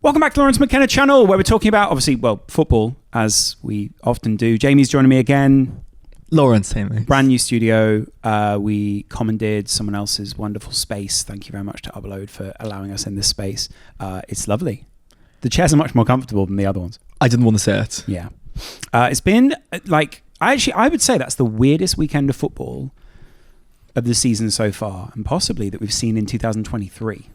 Welcome back to Lawrence McKenna channel, where we're talking about, obviously, well, football, as we often do. Jamie's joining me again. Lawrence, hey mate. Brand new studio. We commandeered someone else's wonderful space. Thank you very much to Upload for allowing us in this space. It's lovely. The chairs are much more comfortable than the other ones. I didn't want to say it. Yeah. It's been, like, I would say that's the weirdest weekend of football of the season so far, and possibly that we've seen in 2023.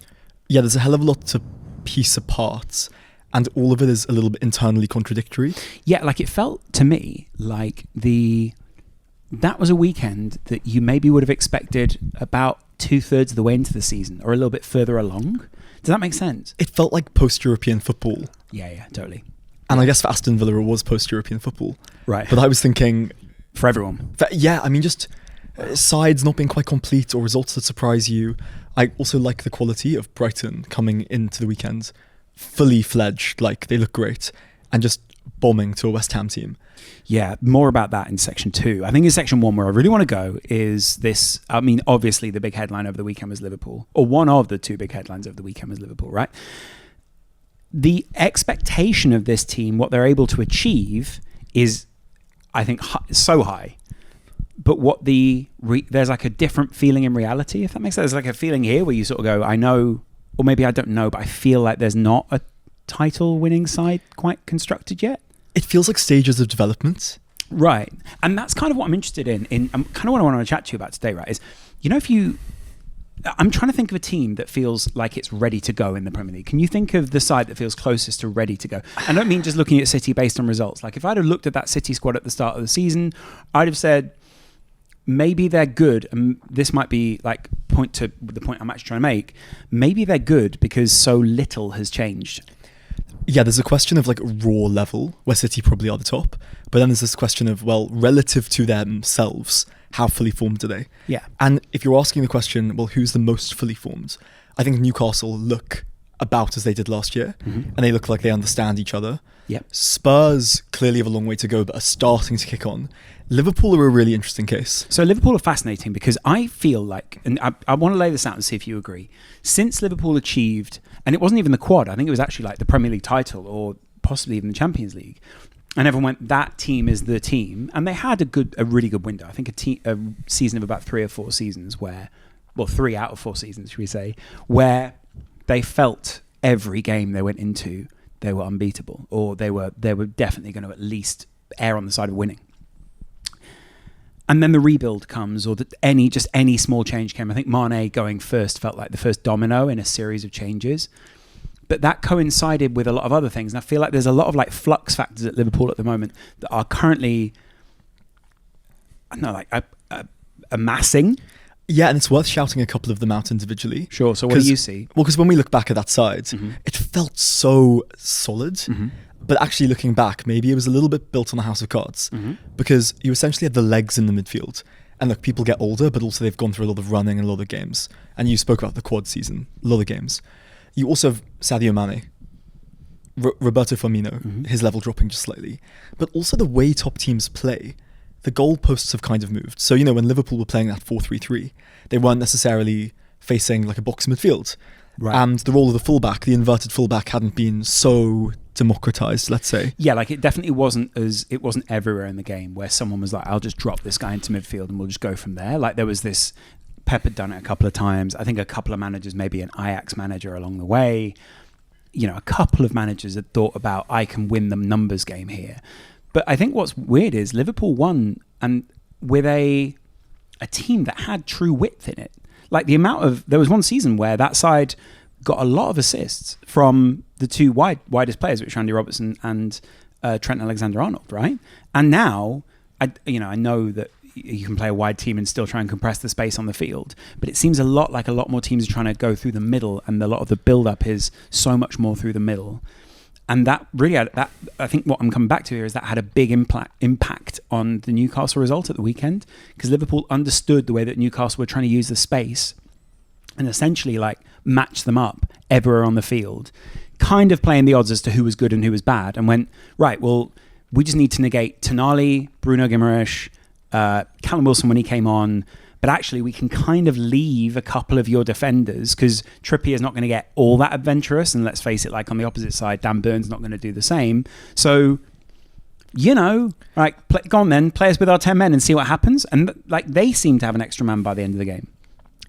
Yeah, there's a hell of a lot to piece apart, and all of it is a little bit internally contradictory. Yeah, like it felt to me like that was a weekend that you maybe would have expected about 2/3 of the way into the season, or a little bit further along. Does that make sense? It felt like post-European football. Yeah, totally. And I guess for Aston Villa it was post-European football. Right. But I was thinking... For everyone. Just sides not being quite complete or results that surprise you. I also like the quality of Brighton coming into the weekend fully fledged, like they look great, and just bombing to a West Ham team. Yeah, more about that in section 2. I think in section 1 where I really want to go is this. I mean, obviously the big headline over the weekend was Liverpool, or one of the two big headlines over the weekend was Liverpool, right? The expectation of this team, what they're able to achieve is, I think, so high. But what there's like a different feeling in reality, if that makes sense. There's like a feeling here where you sort of go, I know, or maybe I don't know, but I feel like there's not a title winning side quite constructed yet. It feels like stages of development. Right. And that's kind of what I'm interested in kind of what I want to chat to you about today, right, is, I'm trying to think of a team that feels like it's ready to go in the Premier League. Can you think of the side that feels closest to ready to go? I don't mean just looking at City based on results. Like if I'd have looked at that City squad at the start of the season, I'd have said, maybe they're good, and this might be like the point I'm actually trying to make. Maybe they're good because so little has changed. Yeah, there's a question of like raw level, where City probably are the top, but then there's this question of, well, relative to themselves, how fully formed are they? Yeah. And if you're asking the question, well, who's the most fully formed? I think Newcastle look about as they did last year, and they look like they understand each other. Yep. Spurs clearly have a long way to go, but are starting to kick on. Liverpool are a really interesting case. So Liverpool are fascinating because I feel like, and I want to lay this out and see if you agree, since Liverpool achieved, and it wasn't even the quad, I think it was actually like the Premier League title or possibly even the Champions League, and everyone went, that team is the team, and they had a really good window. I think a season of about 3 or 4 seasons where, well, 3 out of 4 seasons, should we say, where they felt every game they went into, they were unbeatable, or they were definitely going to at least err on the side of winning. And then the rebuild comes, or any small change came. I think Mane going first felt like the first domino in a series of changes. But that coincided with a lot of other things. And I feel like there's a lot of like flux factors at Liverpool at the moment that are currently, I don't know, like amassing. Yeah, and it's worth shouting a couple of them out individually. Sure, so what do you see? Well, because when we look back at that side, it felt so solid. But actually looking back, maybe it was a little bit built on a house of cards, because you essentially had the legs in the midfield. And look, people get older, but also they've gone through a lot of running and a lot of games. And you spoke about the quad season, a lot of games. You also have Sadio Mane, Roberto Firmino, his level dropping just slightly. But also the way top teams play, the goalposts have kind of moved. So, when Liverpool were playing that 4-3-3, they weren't necessarily facing like a box midfield. Right. And the role of the fullback, the inverted fullback, hadn't been so democratized, let's say. Yeah, like it definitely wasn't everywhere in the game where someone was like, I'll just drop this guy into midfield and we'll just go from there. Like there was this, Pep had done it a couple of times. I think a couple of managers, maybe an Ajax manager along the way, a couple of managers had thought about, I can win the numbers game here. But I think what's weird is Liverpool won, and with a team that had true width in it. Like there was one season where that side got a lot of assists from the two widest players, which are Andy Robertson and Trent Alexander-Arnold, right? And now, I know that you can play a wide team and still try and compress the space on the field, but it seems a lot more teams are trying to go through the middle, and a lot of the build-up is so much more through the middle. And that really, I think what I'm coming back to here is that had a big impact on the Newcastle result at the weekend, because Liverpool understood the way that Newcastle were trying to use the space and essentially like match them up everywhere on the field, kind of playing the odds as to who was good and who was bad, and went, right, well, we just need to negate Tonali, Bruno Guimaraes, Callum Wilson when he came on, but actually we can kind of leave a couple of your defenders because Trippier is not going to get all that adventurous, and let's face it, like on the opposite side, Dan Burn's not going to do the same. So, go on then, play us with our 10 men and see what happens. And they seem to have an extra man by the end of the game.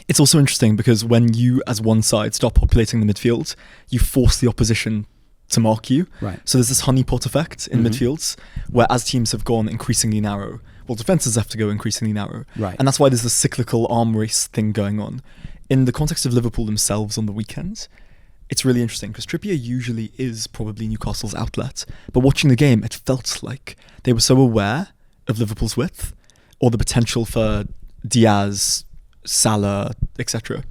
It's also interesting because when you, as one side, start populating the midfield, you force the opposition to mark you. Right. So there's this honeypot effect in midfields where as teams have gone increasingly narrow, defenses have to go increasingly narrow. Right. And that's why there's this cyclical arm race thing going on. In the context of Liverpool themselves on the weekends, it's really interesting because Trippier usually is probably Newcastle's outlet. But watching the game, it felt like they were so aware of Liverpool's width or the potential for Diaz, Salah, etc.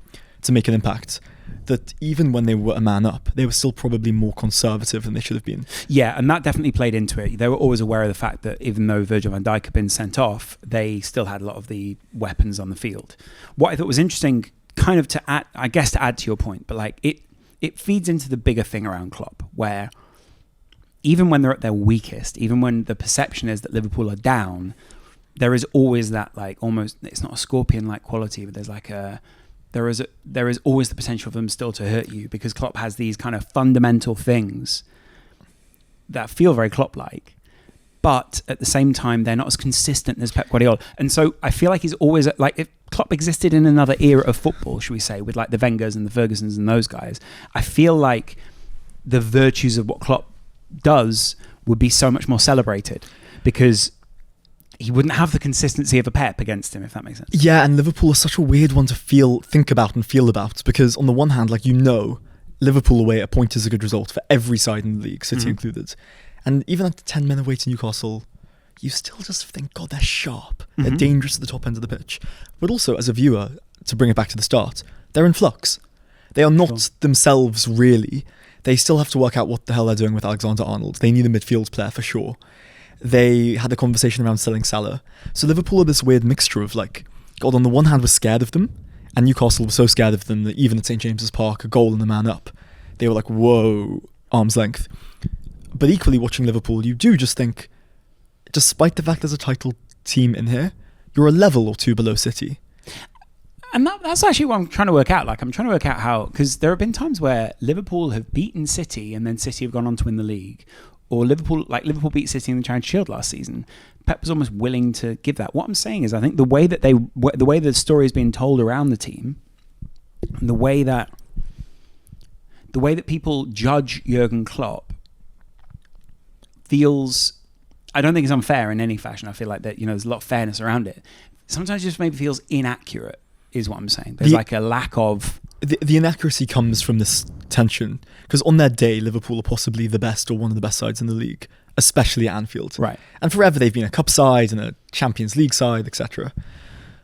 to make an impact, that even when they were a man up, they were still probably more conservative than they should have been. Yeah, and that definitely played into it. They were always aware of the fact that even though Virgil van Dijk had been sent off, they still had a lot of the weapons on the field. What I thought was interesting, kind of to add to your point, but it feeds into the bigger thing around Klopp, where even when they're at their weakest, even when the perception is that Liverpool are down, there is always that almost, it's not a scorpion-like quality, but there is always the potential for them still to hurt you, because Klopp has these kind of fundamental things that feel very Klopp-like, but at the same time they're not as consistent as Pep Guardiola. And so I feel like he's always if Klopp existed in another era of football, should we say, with the Wengers and the Fergusons and those guys, I feel like the virtues of what Klopp does would be so much more celebrated, because he wouldn't have the consistency of a Pep against him, if that makes sense. Yeah, and Liverpool is such a weird one to think about and feel about, because on the one hand, Liverpool away at a point is a good result for every side in the league, City included. And even the 10 men away to Newcastle, you still just think, God, they're sharp. They're dangerous at the top end of the pitch. But also, as a viewer, to bring it back to the start, they're in flux. They are not themselves, really. They still have to work out what the hell they're doing with Alexander-Arnold. They need a midfield player for sure. They had a conversation around selling Salah. So Liverpool are this weird mixture of God, on the one hand, was scared of them, and Newcastle was so scared of them that even at St. James's Park, a goal and a man up, they were whoa, arm's length. But equally, watching Liverpool, you do just think, despite the fact there's a title team in here, you're a level or two below City. And that's actually what I'm trying to work out. I'm trying to work out how, because there have been times where Liverpool have beaten City and then City have gone on to win the league, or Liverpool beat City in the Charity Shield last season. Pep was almost willing to give that. What I'm saying is, I think the way the story is being told around the team, and the way that people judge Jurgen Klopp feels, I don't think it's unfair in any fashion. I feel like that, there's a lot of fairness around it. Sometimes it just maybe feels inaccurate, is what I'm saying. There's a lack of... The inaccuracy comes from this tension, because on their day, Liverpool are possibly the best or one of the best sides in the league, especially at Anfield. Right. And forever they've been a cup side and a Champions League side, etc.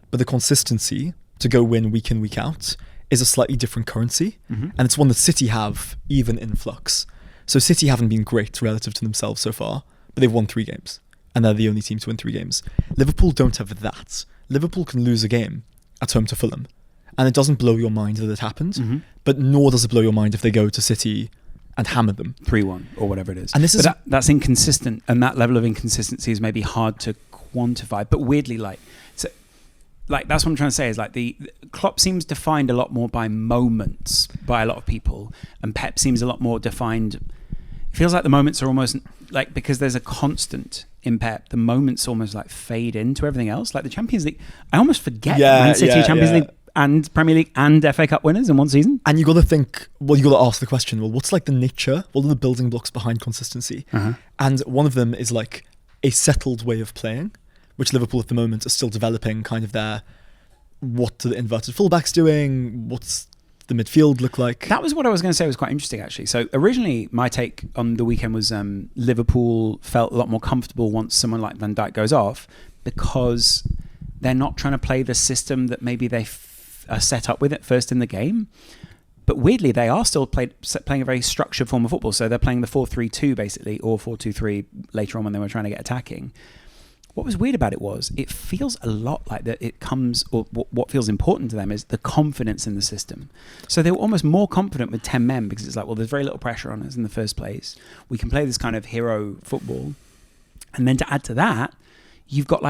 But the consistency to go win week in, week out is a slightly different currency, and it's one that City have even in flux. So City haven't been great relative to themselves so far, but they've won 3 games, and they're the only team to win 3 games. Liverpool don't have that. Liverpool can lose a game at home to Fulham, and it doesn't blow your mind that it happened, but nor does it blow your mind if they go to City and hammer them 3-1 or whatever it is. And that's inconsistent, and that level of inconsistency is maybe hard to quantify. But weirdly, that's what I'm trying to say is the Klopp seems defined a lot more by moments by a lot of people, and Pep seems a lot more defined. It feels like the moments are almost because there's a constant in Pep, the moments almost fade into everything else. The Champions League, I almost forget Man City Champions League and Premier League and FA Cup winners in one season. And you got to think, you got to ask the question, what's the nature, what are the building blocks behind consistency? And one of them is a settled way of playing, which Liverpool at the moment are still developing, kind of what are the inverted fullbacks doing, what's the midfield look like. That was what I was going to say was quite interesting, actually. So originally my take on the weekend was Liverpool felt a lot more comfortable once someone like Van Dijk goes off, because they're not trying to play the system that maybe they are set up with at first in the game. But weirdly, they are still playing a very structured form of football. So they're playing the 4-3-2 basically, or 4-2-3 later on when they were trying to get attacking. What was weird about it was it feels a lot like that it comes, or what feels important to them is the confidence in the system. So they were almost more confident with 10 men, because it's there's very little pressure on us in the first place. We can play this kind of hero football. And then to add to that, you've got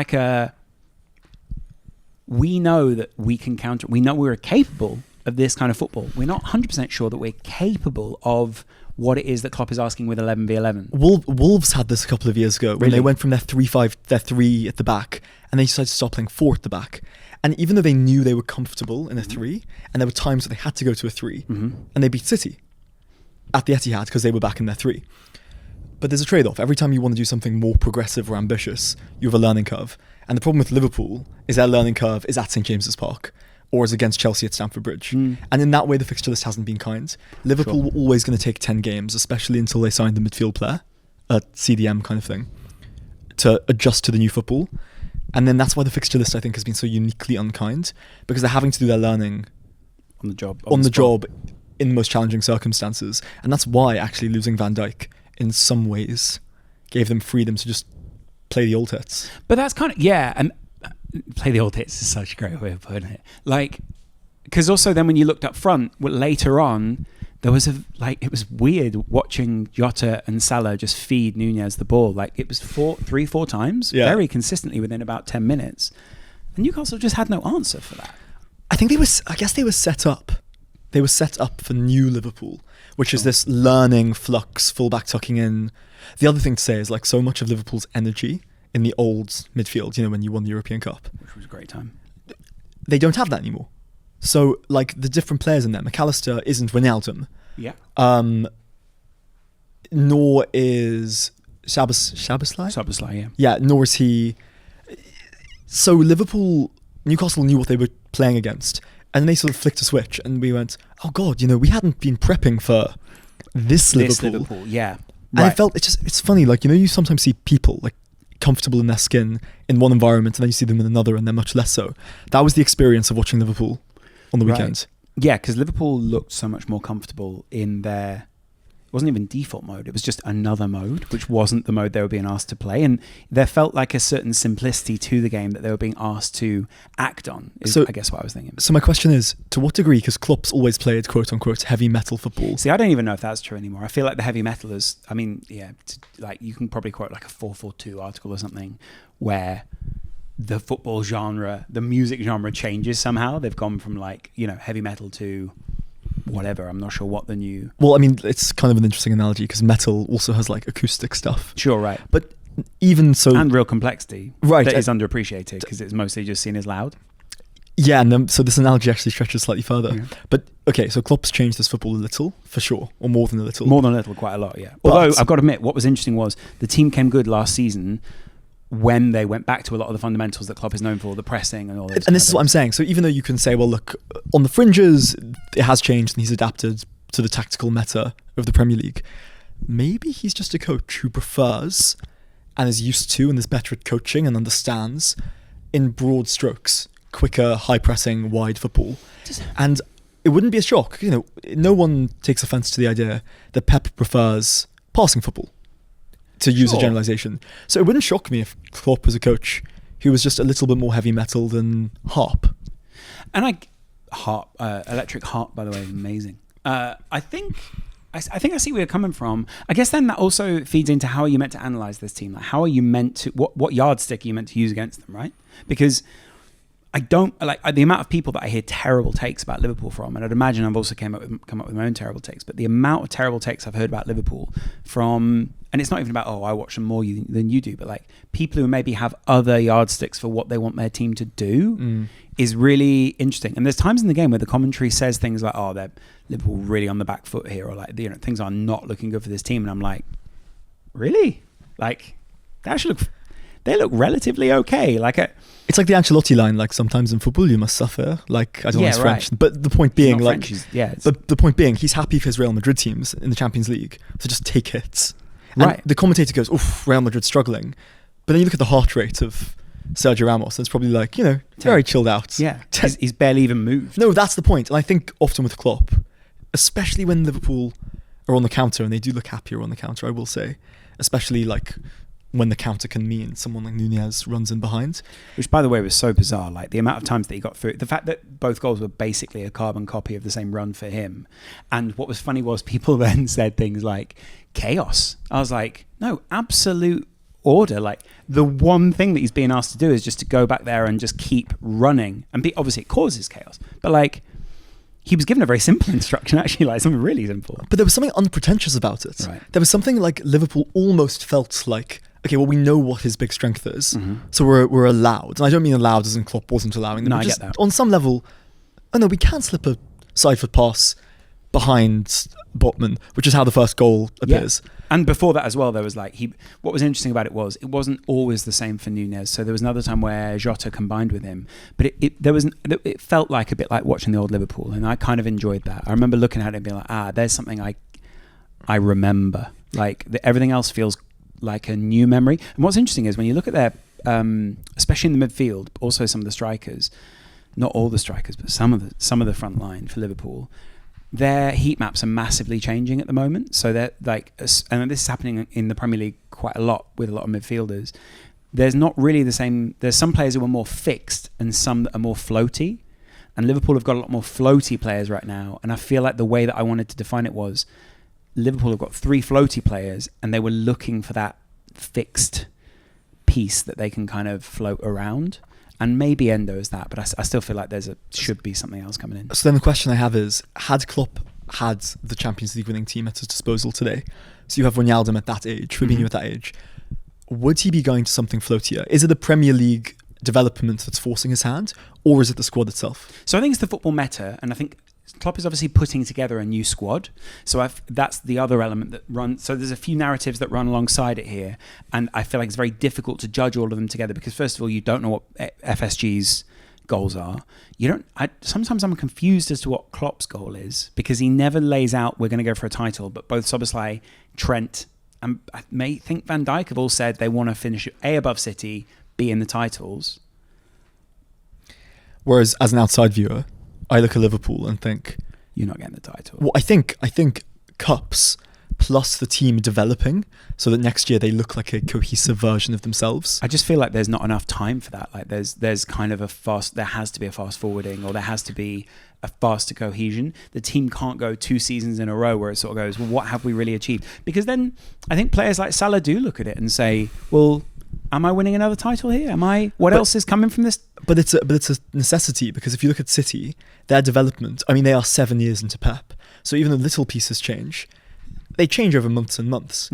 we know that we can counter. We know we're capable of this kind of football. We're not 100% sure that we're capable of what it is that Klopp is asking with 11v11. Wolves had this a couple of years ago when they went from their 3-5, their 3 at the back, and they decided to stop playing 4 at the back. And even though they knew they were comfortable in a 3, and there were times that they had to go to a 3, and they beat City at the Etihad because they were back in their 3. But there's a trade-off. Every time you want to do something more progressive or ambitious, you have a learning curve. And the problem with Liverpool is their learning curve is at St James's Park, or is against Chelsea at Stamford Bridge. And in that way, the fixture list hasn't been kind. Liverpool were always going to take 10 games, especially until they signed the midfield player, a CDM kind of thing, to adjust to the new football. And then that's why the fixture list, I think, has been so uniquely unkind, because they're having to do their learning on the job, in the most challenging circumstances. And that's why actually losing Van Dijk in some ways gave them freedom to just play the old hits. But that's kind of, yeah, and play the old hits is such a great way of putting it. Like, because also then when you looked up front, later on, there was it was weird watching Jota and Salah just feed Nunez the ball. Like, it was 3-4 times, very consistently within about 10 minutes. And Newcastle just had no answer for that. I guess they were set up. They were set up for new Liverpool, which is this learning, flux, fullback tucking in. The other thing to say is, like, so much of Liverpool's energy in the old midfield, you know, when you won the European Cup, which was a great time, they don't have that anymore. So, like, the different players in there, McAllister isn't Wijnaldum. Yeah. Nor is Szoboszlai, yeah. Yeah, nor is he. So Newcastle knew what they were playing against, and they sort of flicked a switch, and we went, oh God, you know, we hadn't been prepping for this Liverpool. Yeah. And I felt it's funny, like, you know, you sometimes see people like comfortable in their skin in one environment, and then you see them in another, and they're much less so. That was the experience of watching Liverpool on the weekend. Yeah, because Liverpool looked so much more comfortable in their... It wasn't even default mode. It was just another mode, which wasn't the mode they were being asked to play. And there felt like a certain simplicity to the game that they were being asked to act on, I guess what I was thinking. So my question is, to what degree, because Klopp's always played quote-unquote heavy metal football. See, I don't even know if that's true anymore. I feel like the heavy metal is... I mean, yeah, like you can probably quote like a 442 article or something where the football genre, the music genre changes somehow. They've gone from, like, you know, heavy metal to... whatever, I'm not sure what the new... Well, I mean, it's kind of an interesting analogy because metal also has like acoustic stuff. Sure, right. But even so... And real complexity. Right. That is underappreciated because it's mostly just seen as loud. Yeah, and then, so this analogy actually stretches slightly further. Yeah. But, okay, so Klopp's changed this football a little, for sure, or more than a little. More than a little, quite a lot, yeah. Although, I've got to admit, what was interesting was the team came good last season when they went back to a lot of the fundamentals that Klopp is known for, the pressing and all this. And this is what I'm saying. So even though you can say, well, look, on the fringes, it has changed and he's adapted to the tactical meta of the Premier League, maybe he's just a coach who prefers and is used to and is better at coaching and understands, in broad strokes, quicker, high-pressing, wide football. And it wouldn't be a shock. You know, no one takes offence to the idea that Pep prefers passing football, to use a generalization. So it wouldn't shock me if Klopp was a coach who was just a little bit more heavy metal than harp. And electric harp, by the way, is amazing. I think I see where you're coming from. I guess then that also feeds into how are you meant to analyze this team? Like, how are you meant to, what yardstick are you meant to use against them, right? Because I don't like the amount of people that I hear terrible takes about Liverpool from, and I'd imagine I've also come up with my own terrible takes. But the amount of terrible takes I've heard about Liverpool from, and it's not even about I watch them more than you do, but like people who maybe have other yardsticks for what they want their team to do is really interesting. And there's times in the game where the commentary says things like, they're Liverpool really on the back foot here, or like things are not looking good for this team, and I'm like, really? Like they look relatively okay. It's like the Ancelotti line, like sometimes in football you must suffer. Like, I don't know his French, but the point being, like, but the point being, he's happy for his Real Madrid teams in the Champions League, so just take hits. And the commentator goes, "Oof, Real Madrid's struggling," but then you look at the heart rate of Sergio Ramos, and it's probably like, very chilled out. Yeah, he's barely even moved. No, that's the point. And I think often with Klopp, especially when Liverpool are on the counter, and they do look happier on the counter, I will say, especially like when the counter can mean someone like Nunez runs in behind. Which, by the way, was so bizarre. Like, the amount of times that he got through, the fact that both goals were basically a carbon copy of the same run for him. And what was funny was people then said things like chaos. I was like, no, absolute order. Like the one thing that he's being asked to do is just to go back there and just keep running. And obviously it causes chaos, but like he was given a very simple instruction, actually, like something really simple. But there was something unpretentious about it. Right. There was something like Liverpool almost felt like, okay, well, we know what his big strength is, so we're allowed. And I don't mean allowed as in Klopp wasn't allowing them. No, but I just get that. on some level, oh no, we can slip a side foot pass behind Botman, which is how the first goal appears. Yeah. And before that as well, there was like what was interesting about it wasn't always the same for Nunez. So there was another time where Jota combined with him, but it felt like a bit like watching the old Liverpool, and I kind of enjoyed that. I remember looking at it and being like, there's something I remember. Like everything else feels like a new memory. And what's interesting is when you look at their, especially in the midfield, but also some of the strikers, not all the strikers, but some of the front line for Liverpool, their heat maps are massively changing at the moment. So they're like, and this is happening in the Premier League quite a lot with a lot of midfielders. There's not really the same. There's some players who are more fixed and some that are more floaty. And Liverpool have got a lot more floaty players right now. And I feel like the way that I wanted to define it was Liverpool have got 3 floaty players and they were looking for that fixed piece that they can kind of float around. And maybe Endo is that, but I still feel like should be something else coming in. So then the question I have is, had Klopp had the Champions League winning team at his disposal today, so you have Wijnaldum at that age, Fabinho at that age, would he be going to something floatier? Is it the Premier League development that's forcing his hand, or is it the squad itself? So I think it's the football meta, and I think Klopp is obviously putting together a new squad. So that's the other element that runs. So there's a few narratives that run alongside it here. And I feel like it's very difficult to judge all of them together because first of all, you don't know what FSG's goals are. Sometimes I'm confused as to what Klopp's goal is because he never lays out, we're going to go for a title. But both Szoboszlai, Trent, and I may think Van Dijk have all said they want to finish A, above City, B, in the titles. Whereas as an outside viewer, I look at Liverpool and think, you're not getting the title. Well, I think cups plus the team developing so that next year they look like a cohesive version of themselves. I just feel like there's not enough time for that. Like there's kind of there has to be a fast forwarding, or there has to be a faster cohesion. The team can't go 2 seasons in a row where it sort of goes, well, what have we really achieved? Because then I think players like Salah do look at it and say, well, am I winning another title here? What else is coming from this? But it's a necessity, because if you look at City, their development, I mean, they are 7 years into Pep. So even the little pieces change, they change over months and months.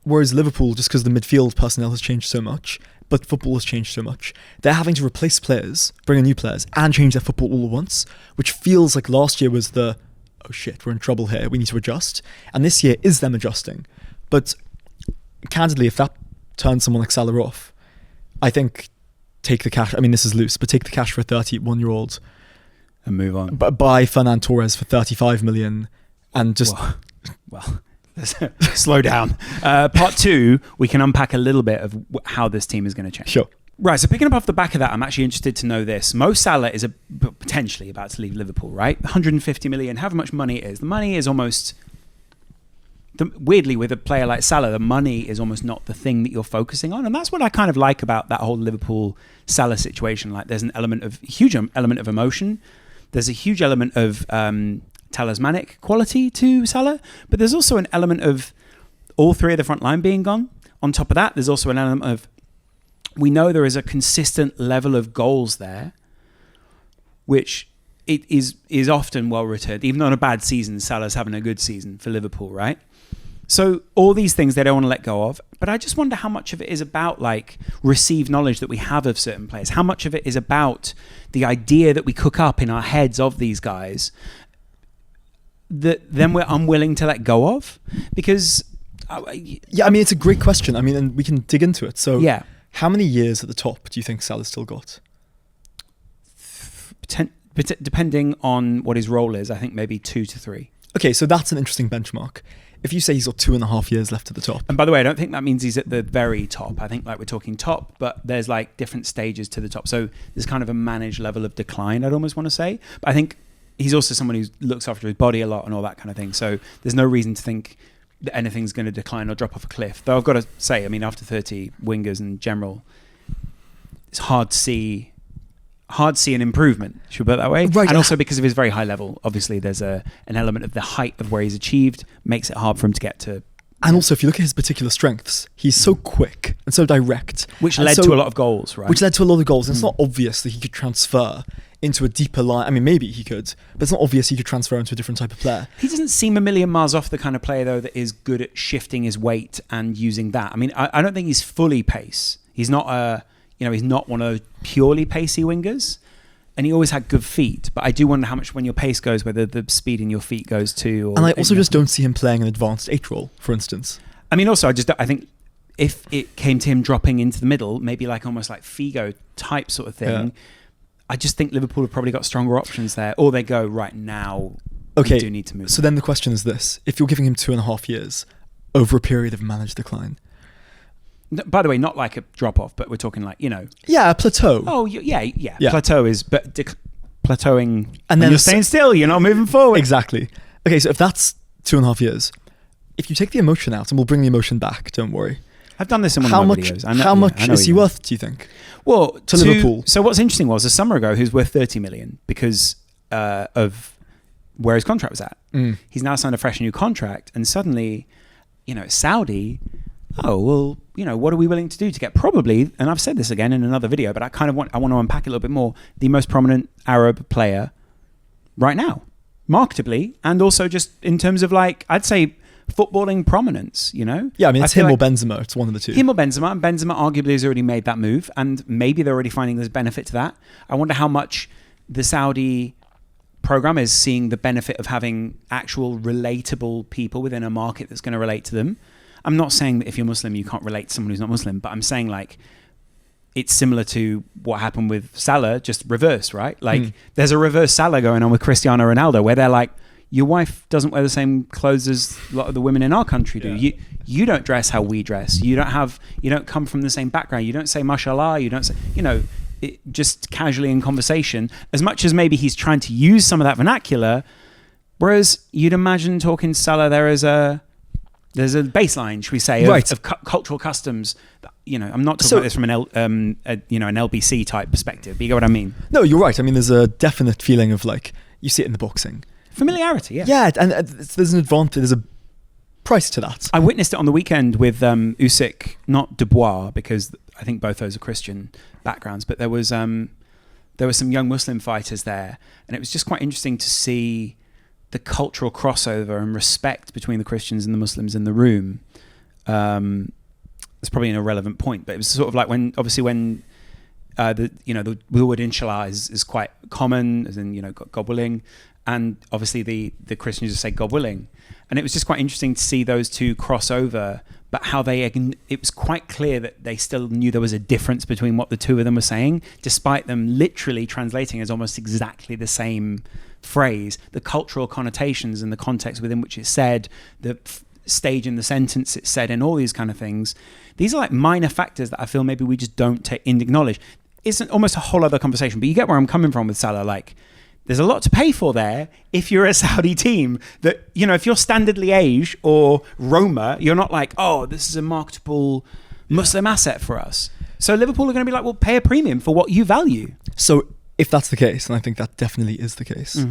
Whereas Liverpool, just because the midfield personnel has changed so much, but football has changed so much, they're having to replace players, bring in new players, and change their football all at once, which feels like last year was oh shit, we're in trouble here, we need to adjust. And this year is them adjusting. But candidly, if that turn someone like Salah off, I think take the cash. I mean, this is loose, but take the cash for a 31-year-old and move on. Buy Fernan Torres for 35 million and just... Well slow down. Part 2, we can unpack a little bit of how this team is going to change. Sure. Right, so picking up off the back of that, I'm actually interested to know this. Mo Salah is potentially about to leave Liverpool, right? 150 million, however much money it is. The money is almost... weirdly, with a player like Salah, the money is almost not the thing that you're focusing on, and that's what I kind of like about that whole Liverpool Salah situation. Like, there's huge element of emotion. There's a huge element of talismanic quality to Salah, but there's also an element of all 3 of the front line being gone. On top of that, there's also an element of, we know there is a consistent level of goals there, which it is often well returned. Even on a bad season, Salah's having a good season for Liverpool, right? So all these things they don't want to let go of. But I just wonder how much of it is about like received knowledge that we have of certain players. How much of it is about the idea that we cook up in our heads of these guys that then we're unwilling to let go of? Because... yeah, I mean, it's a great question. I mean, and we can dig into it. So yeah. How many years at the top do you think Salah's still got? Depending on what his role is, I think maybe 2 to 3. Okay, so that's an interesting benchmark. If you say he's got 2.5 years left at the top. And by the way, I don't think that means he's at the very top. I think like we're talking top, but there's like different stages to the top. So there's kind of a managed level of decline, I'd almost want to say. But I think he's also someone who looks after his body a lot and all that kind of thing. So there's no reason to think that anything's going to decline or drop off a cliff. Though I've got to say, I mean, after 30 wingers in general, it's hard to see an improvement, should we put it that way? Right. And also because of his very high level, obviously there's an element of the height of where he's achieved makes it hard for him to get to And also, if you look at his particular strengths, he's so quick and so direct. Which led to a lot of goals, right? Which led to a lot of goals. And it's not obvious that he could transfer into a deeper line. I mean, maybe he could, but it's not obvious he could transfer into a different type of player. He doesn't seem a million miles off the kind of player, though, that is good at shifting his weight and using that. I mean, I don't think he's fully pace. He's not he's not one of those purely pacey wingers. And he always had good feet, but I do wonder how much when your pace goes, whether the speed in your feet goes too. And I also just don't see him playing an advanced 8 role, for instance. I mean, also, I think if it came to him dropping into the middle, maybe like almost like Figo type sort of thing, I just think Liverpool have probably got stronger options there. Or they go, right now, we do need to move. So then the question is this. If you're giving him 2.5 years over a period of managed decline. By the way, not like a drop-off, but we're talking like, Yeah, a plateau. Oh, yeah. Plateau is, but plateauing, and then you're staying still, you're not moving forward. Exactly. Okay, so if that's 2.5 years, if you take the emotion out, and we'll bring the emotion back, don't worry. I've done this in one of my videos. How much is he worth, do you think? Well, to Liverpool. So what's interesting was a summer ago, he was worth 30 million because of where his contract was at. He's now signed a fresh new contract, and suddenly, Saudi... Oh, well, what are we willing to do to get probably, and I've said this again in another video, but I want to unpack it a little bit more, the most prominent Arab player right now, marketably, and also just in terms of I'd say footballing prominence, Yeah, I mean, it's him or Benzema. It's one of the two. Him or Benzema, and Benzema arguably has already made that move, and maybe they're already finding there's benefit to that. I wonder how much the Saudi program is seeing the benefit of having actual relatable people within a market that's going to relate to them. I'm not saying that if you're Muslim, you can't relate to someone who's not Muslim, but I'm saying it's similar to what happened with Salah, just reverse, right? There's a reverse Salah going on with Cristiano Ronaldo where they're like, your wife doesn't wear the same clothes as a lot of the women in our country do. Yeah. You don't dress how we dress. You don't come from the same background. You don't say mashallah. You don't say, just casually in conversation, as much as maybe he's trying to use some of that vernacular. Whereas you'd imagine talking to Salah, there's a baseline, should we say, of cultural customs. I'm not talking about this from an LBC type perspective, but you get what I mean? No, you're right. I mean, there's a definite feeling of you see it in the boxing. Familiarity, yeah. Yeah, and there's an advantage, there's a price to that. I witnessed it on the weekend with Usyk, not Dubois, because I think both those are Christian backgrounds, but there were some young Muslim fighters there, and it was just quite interesting to see the cultural crossover and respect between the Christians and the Muslims in the room. It's probably an irrelevant point, but it was sort of like when the word inshallah is quite common, as in God willing, and obviously the Christians just say God willing, and it was just quite interesting to see those two cross over, but how it was quite clear that they still knew there was a difference between what the two of them were saying, despite them literally translating as almost exactly the same phrase. The cultural connotations and the context within which it's said, the stage in the sentence it's said, and all these kind of things. These are minor factors that I feel maybe we just don't acknowledge. It's almost a whole other conversation, but you get where I'm coming from with Salah. There's a lot to pay for there if you're a Saudi team that, if you're Standard Liège or Roma, you're not oh, this is a marketable Muslim asset for us. So Liverpool are going to be well, pay a premium for what you value. So if that's the case, and I think that definitely is the case,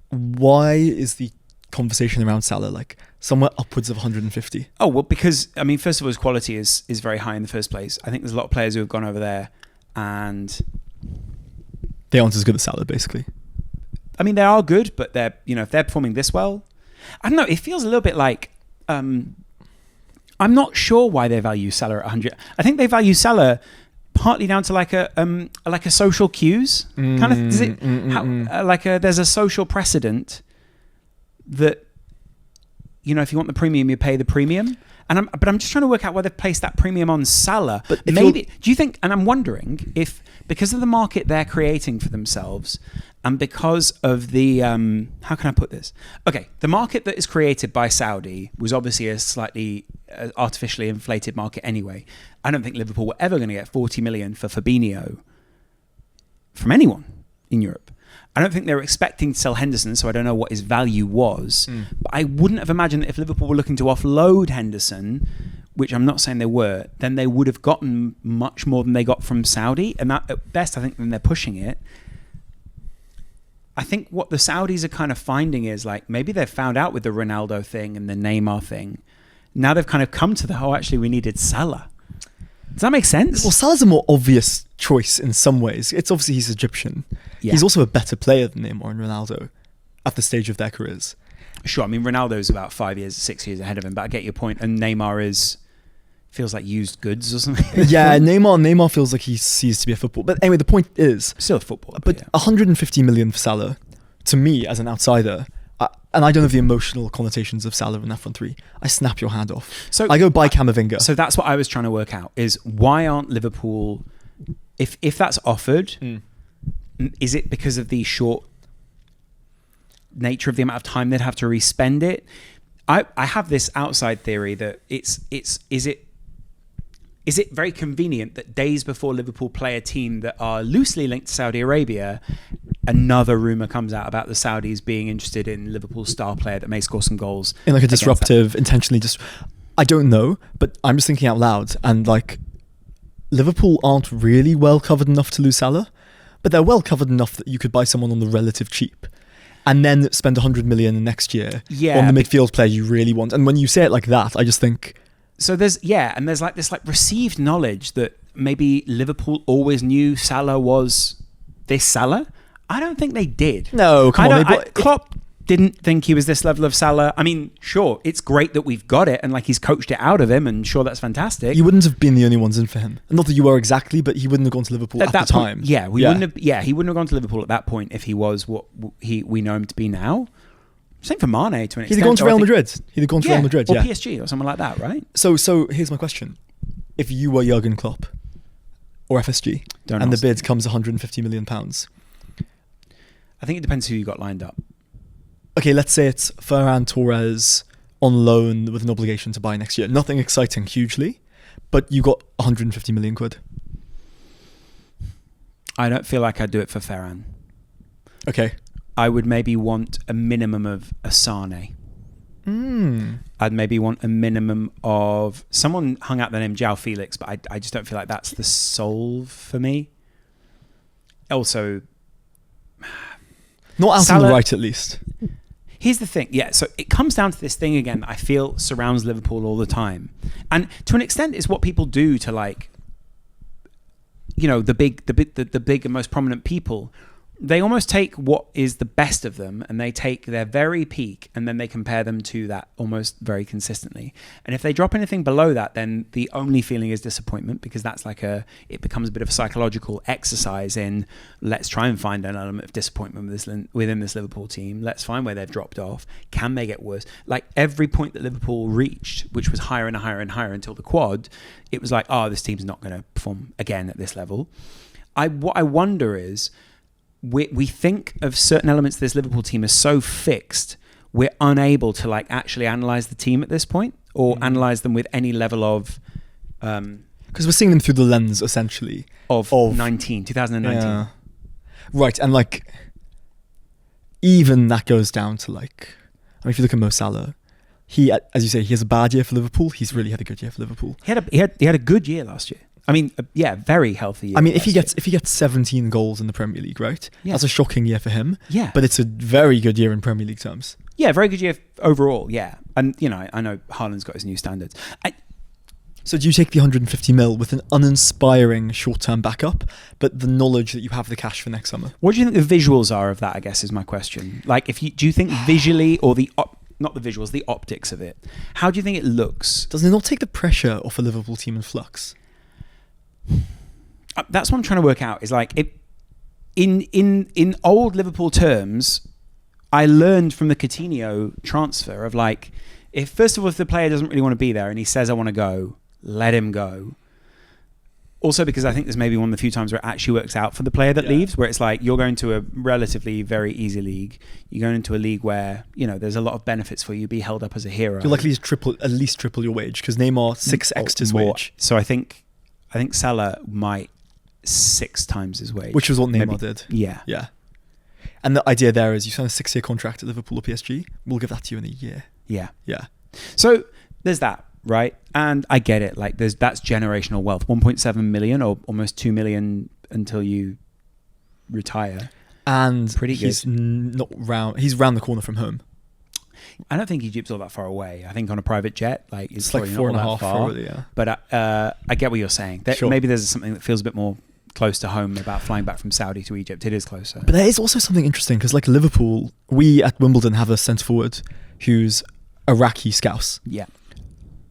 why is the conversation around Salah somewhere upwards of 150? Oh, well, because, first of all, his quality is very high in the first place. I think there's a lot of players who have gone over there and... they aren't as good as Salah, basically. They are good, but they're, if they're performing this well, I don't know, it feels a little bit I'm not sure why they value Salah at 100. I think they value Salah partly down to a social cues kind of. Is it there's a social precedent that if you want the premium, you pay the premium. But I'm just trying to work out why they've placed that premium on Salah. But maybe do you think? And I'm wondering if because of the market they're creating for themselves, and because of the how can I put this? Okay, the market that is created by Saudi was obviously a slightly artificially inflated market anyway. I don't think Liverpool were ever going to get 40 million for Fabinho from anyone in Europe. I don't think they were expecting to sell Henderson, so I don't know what his value was. But I wouldn't have imagined that if Liverpool were looking to offload Henderson, which I'm not saying they were, then they would have gotten much more than they got from Saudi. And that, at best, I think when they're pushing it, I think what the Saudis are kind of finding is maybe they've found out with the Ronaldo thing and the Neymar thing now they've kind of come to actually we needed Salah. Does that make sense? Well, Salah's a more obvious choice in some ways. It's obviously he's Egyptian. Yeah. He's also a better player than Neymar and Ronaldo at the stage of their careers. Sure, I mean Ronaldo's about 6 years ahead of him, but I get your point. And Neymar feels like used goods or something. Yeah, Neymar feels like he ceased to be a football. But anyway, the point is still a footballer. But 150 million for Salah, to me as an outsider, and I don't have the emotional connotations of Salah in that front three, I snap your hand off. So I go buy Camavinga. So that's what I was trying to work out, is why aren't Liverpool, if that's offered, is it because of the short nature of the amount of time they'd have to respend it? I have this outside theory that is it very convenient that days before Liverpool play a team that are loosely linked to Saudi Arabia, another rumour comes out about the Saudis being interested in Liverpool's star player that may score some goals? In like a disruptive, intentionally I don't know, but I'm just thinking out loud. And like, Liverpool aren't really well covered enough to lose Salah, but they're well covered enough that you could buy someone on the relative cheap and then spend 100 million next year on the midfield player you really want. And when you say it like that, I just think... So there's like this like received knowledge that maybe Liverpool always knew Salah was this Salah. I don't think they did. No, come on. Klopp didn't think he was this level of Salah. I mean, sure, it's great that we've got it and like he's coached it out of him, and sure, that's fantastic. You wouldn't have been the only ones in for him. Not that you were exactly, but he wouldn't have gone to Liverpool at the time. Yeah, wouldn't have. Yeah, he wouldn't have gone to Liverpool at that point if he was what we know him to be now. Same for Mane to an extent. He'd have gone to Real Madrid. He'd have gone to Real Madrid, or PSG or something like that, right? So here's my question: if you were Jurgen Klopp or FSG, and the bid comes 150 million pounds, I think it depends who you got lined up. Okay, let's say it's Ferran Torres on loan with an obligation to buy next year. Nothing exciting hugely, but you got 150 million quid. I don't feel like I'd do it for Ferran. Okay. I would maybe want a minimum of a Sane. I'd maybe want a minimum of... Someone hung out the name João Felix, but I just don't feel like that's the solve for me. Also... Not out Salah, on the right, at least. Here's the thing. Yeah, so it comes down to this thing again that I feel surrounds Liverpool all the time. And to an extent, it's what people do to like... You know, the big and most prominent people... They almost take what is the best of them and they take their very peak and then they compare them to that almost very consistently. And if they drop anything below that, then the only feeling is disappointment, because that's like it becomes a bit of a psychological exercise in let's try and find an element of disappointment within this Liverpool team. Let's find where they've dropped off. Can they get worse? Like every point that Liverpool reached, which was higher and higher and higher until the quad, it was like, oh, this team's not going to perform again at this level. What I wonder is, we think of certain elements of this Liverpool team as so fixed, we're unable to like actually analyze the team at this point or analyze them with any level of... Because we're seeing them through the lens, essentially. Of 2019. Yeah. Right, and like, even that goes down to like... I mean, if you look at Mo Salah, he, as you say, he has a bad year for Liverpool. He's really had a good year for Liverpool. He had a good year last year. I mean, very healthy year. I mean, if he gets 17 goals in the Premier League, right? Yeah. That's a shocking year for him. Yeah. But it's a very good year in Premier League terms. Yeah, very good year overall, yeah. And, you know, I know Haaland's got his new standards. So do you take the 150 mil with an uninspiring short-term backup, but the knowledge that you have the cash for next summer? What do you think the visuals are of that, I guess, is my question. Like, do you think visually or not the visuals, the optics of it, how do you think it looks? Does it not take the pressure off a Liverpool team in flux? That's what I'm trying to work out. Is like in old Liverpool terms, I learned from the Coutinho transfer of like, if the player doesn't really want to be there and he says I want to go, let him go. Also because I think there's maybe one of the few times where it actually works out for the player that leaves, where it's like you're going to a relatively very easy league. You're going into a league where, you know, there's a lot of benefits for you. Be held up as a hero. You're likely to at least triple your wage, because Neymar 6x'd his wage. So I think Salah might 6 times his wage. Which was what Neymar did. Yeah. Yeah. And the idea there is you sign a 6-year contract at Liverpool or PSG, we'll give that to you in a year. Yeah. Yeah. So there's that, right? And I get it. Like that's generational wealth. 1.7 million or almost 2 million until you retire. And pretty good. He's round the corner from home. I don't think Egypt's all that far away. I think on a private jet, like it's like 4.5 probably, yeah. But I get what you're saying. Sure. Maybe there's something that feels a bit more close to home about flying back from Saudi to Egypt. It is closer. But there is also something interesting because, like Liverpool, we at Wimbledon have a centre forward who's Iraqi Scouse. Yeah.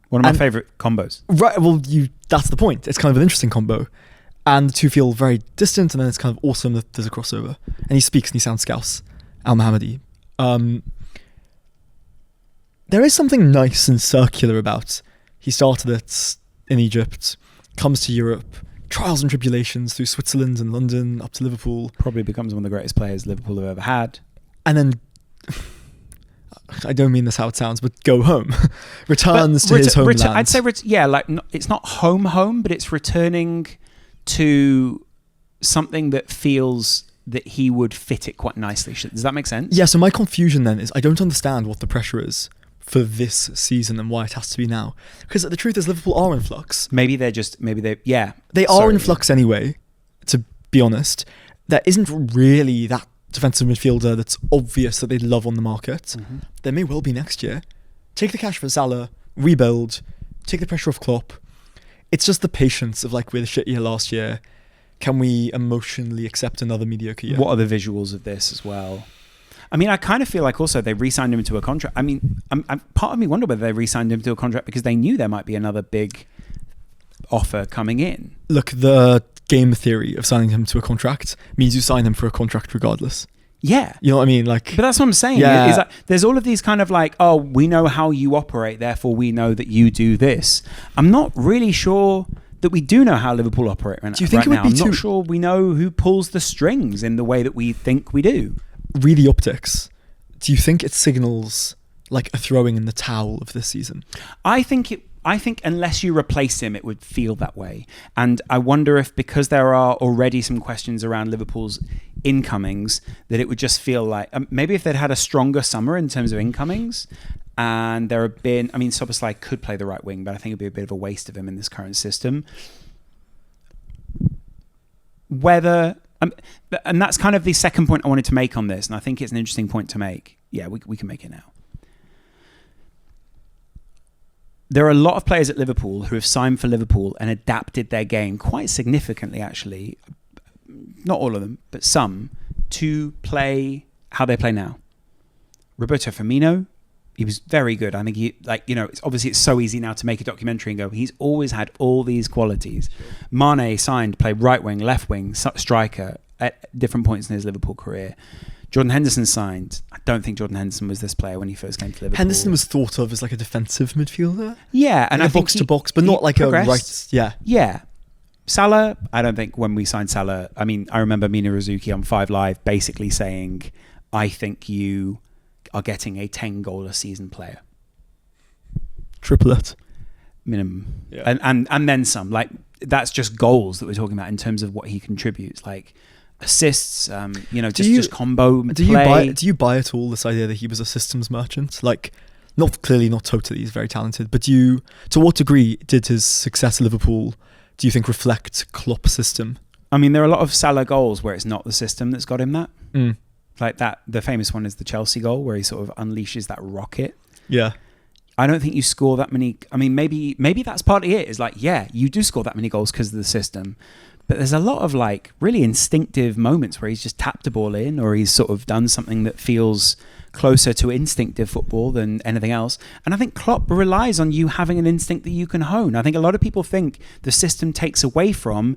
One of my favourite combos. Right, well, that's the point. It's kind of an interesting combo. And the two feel very distant, and then it's kind of awesome that there's a crossover. And he speaks and he sounds Scouse. Al-Mohammadi. There is something nice and circular about. He started it in Egypt, comes to Europe, trials and tribulations through Switzerland and London, up to Liverpool. Probably becomes one of the greatest players Liverpool have ever had. And then, I don't mean this how it sounds, but go home. Returns to his homeland. I'd say, it's not home, but it's returning to something that feels that he would fit it quite nicely. Does that make sense? Yeah, so my confusion then is I don't understand what the pressure is for this season and why it has to be now. Because the truth is Liverpool are in flux. They are in flux anyway, to be honest. There isn't really that defensive midfielder that's obvious that they'd love on the market. Mm-hmm. There may well be next year. Take the cash for Salah, rebuild, take the pressure off Klopp. It's just the patience of like, we're the shit year last year. Can we emotionally accept another mediocre year? What are the visuals of this as well? I mean, I kind of feel like also they re-signed him to a contract. I mean, part of me wonder whether they re-signed him to a contract because they knew there might be another big offer coming in. Look, the game theory of signing him to a contract means you sign him for a contract regardless. Yeah. You know what I mean? Like, but that's what I'm saying. Yeah. Is that there's all of these kind of like, oh, we know how you operate, therefore we know that you do this. I'm not really sure that we do know how Liverpool operate right now. Do you think it would be I'm not sure we know who pulls the strings in the way that we think we do. Read the optics. Do you think it signals like a throwing in the towel of this season? I think unless you replace him, it would feel that way. And I wonder if because there are already some questions around Liverpool's incomings, that it would just feel like maybe if they'd had a stronger summer in terms of incomings, and there have been, I mean, Szoboszlai could play the right wing, but I think it'd be a bit of a waste of him in this current system. And that's kind of the second point I wanted to make on this, and I think it's an interesting point to make. Yeah, we can make it now. There are a lot of players at Liverpool who have signed for Liverpool and adapted their game quite significantly, actually. Not all of them, but some, to play how they play now. Roberto Firmino, he was very good. I think it's so easy now to make a documentary and go, he's always had all these qualities. Sure. Mane signed, played right wing, left wing, striker at different points in his Liverpool career. Jordan Henderson signed. I don't think Jordan Henderson was this player when he first came to Liverpool. Henderson was thought of as like a defensive midfielder. Yeah, and like a box to box, but not like progressed. A right. Yeah. Yeah. Salah, I don't think when we signed Salah, I mean, I remember Mina Rizuki on 5 Live basically saying, I think you are getting a 10-goal a season player. Triplet. Minimum. Yeah. And then some. Like, that's just goals that we're talking about in terms of what he contributes. Like, assists, just combo play. Do you buy at all this idea that he was a systems merchant? Like, not totally, he's very talented, but to what degree did his success at Liverpool, do you think, reflect Klopp's system? I mean, there are a lot of Salah goals where it's not the system that's got him that. Mm. Like that, the famous one is the Chelsea goal where he sort of unleashes that rocket. Yeah. I don't think you score that many. I mean, maybe that's partly it. Is like, yeah, you do score that many goals because of the system. But there's a lot of like really instinctive moments where he's just tapped a ball in, or he's sort of done something that feels closer to instinctive football than anything else. And I think Klopp relies on you having an instinct that you can hone. I think a lot of people think the system takes away from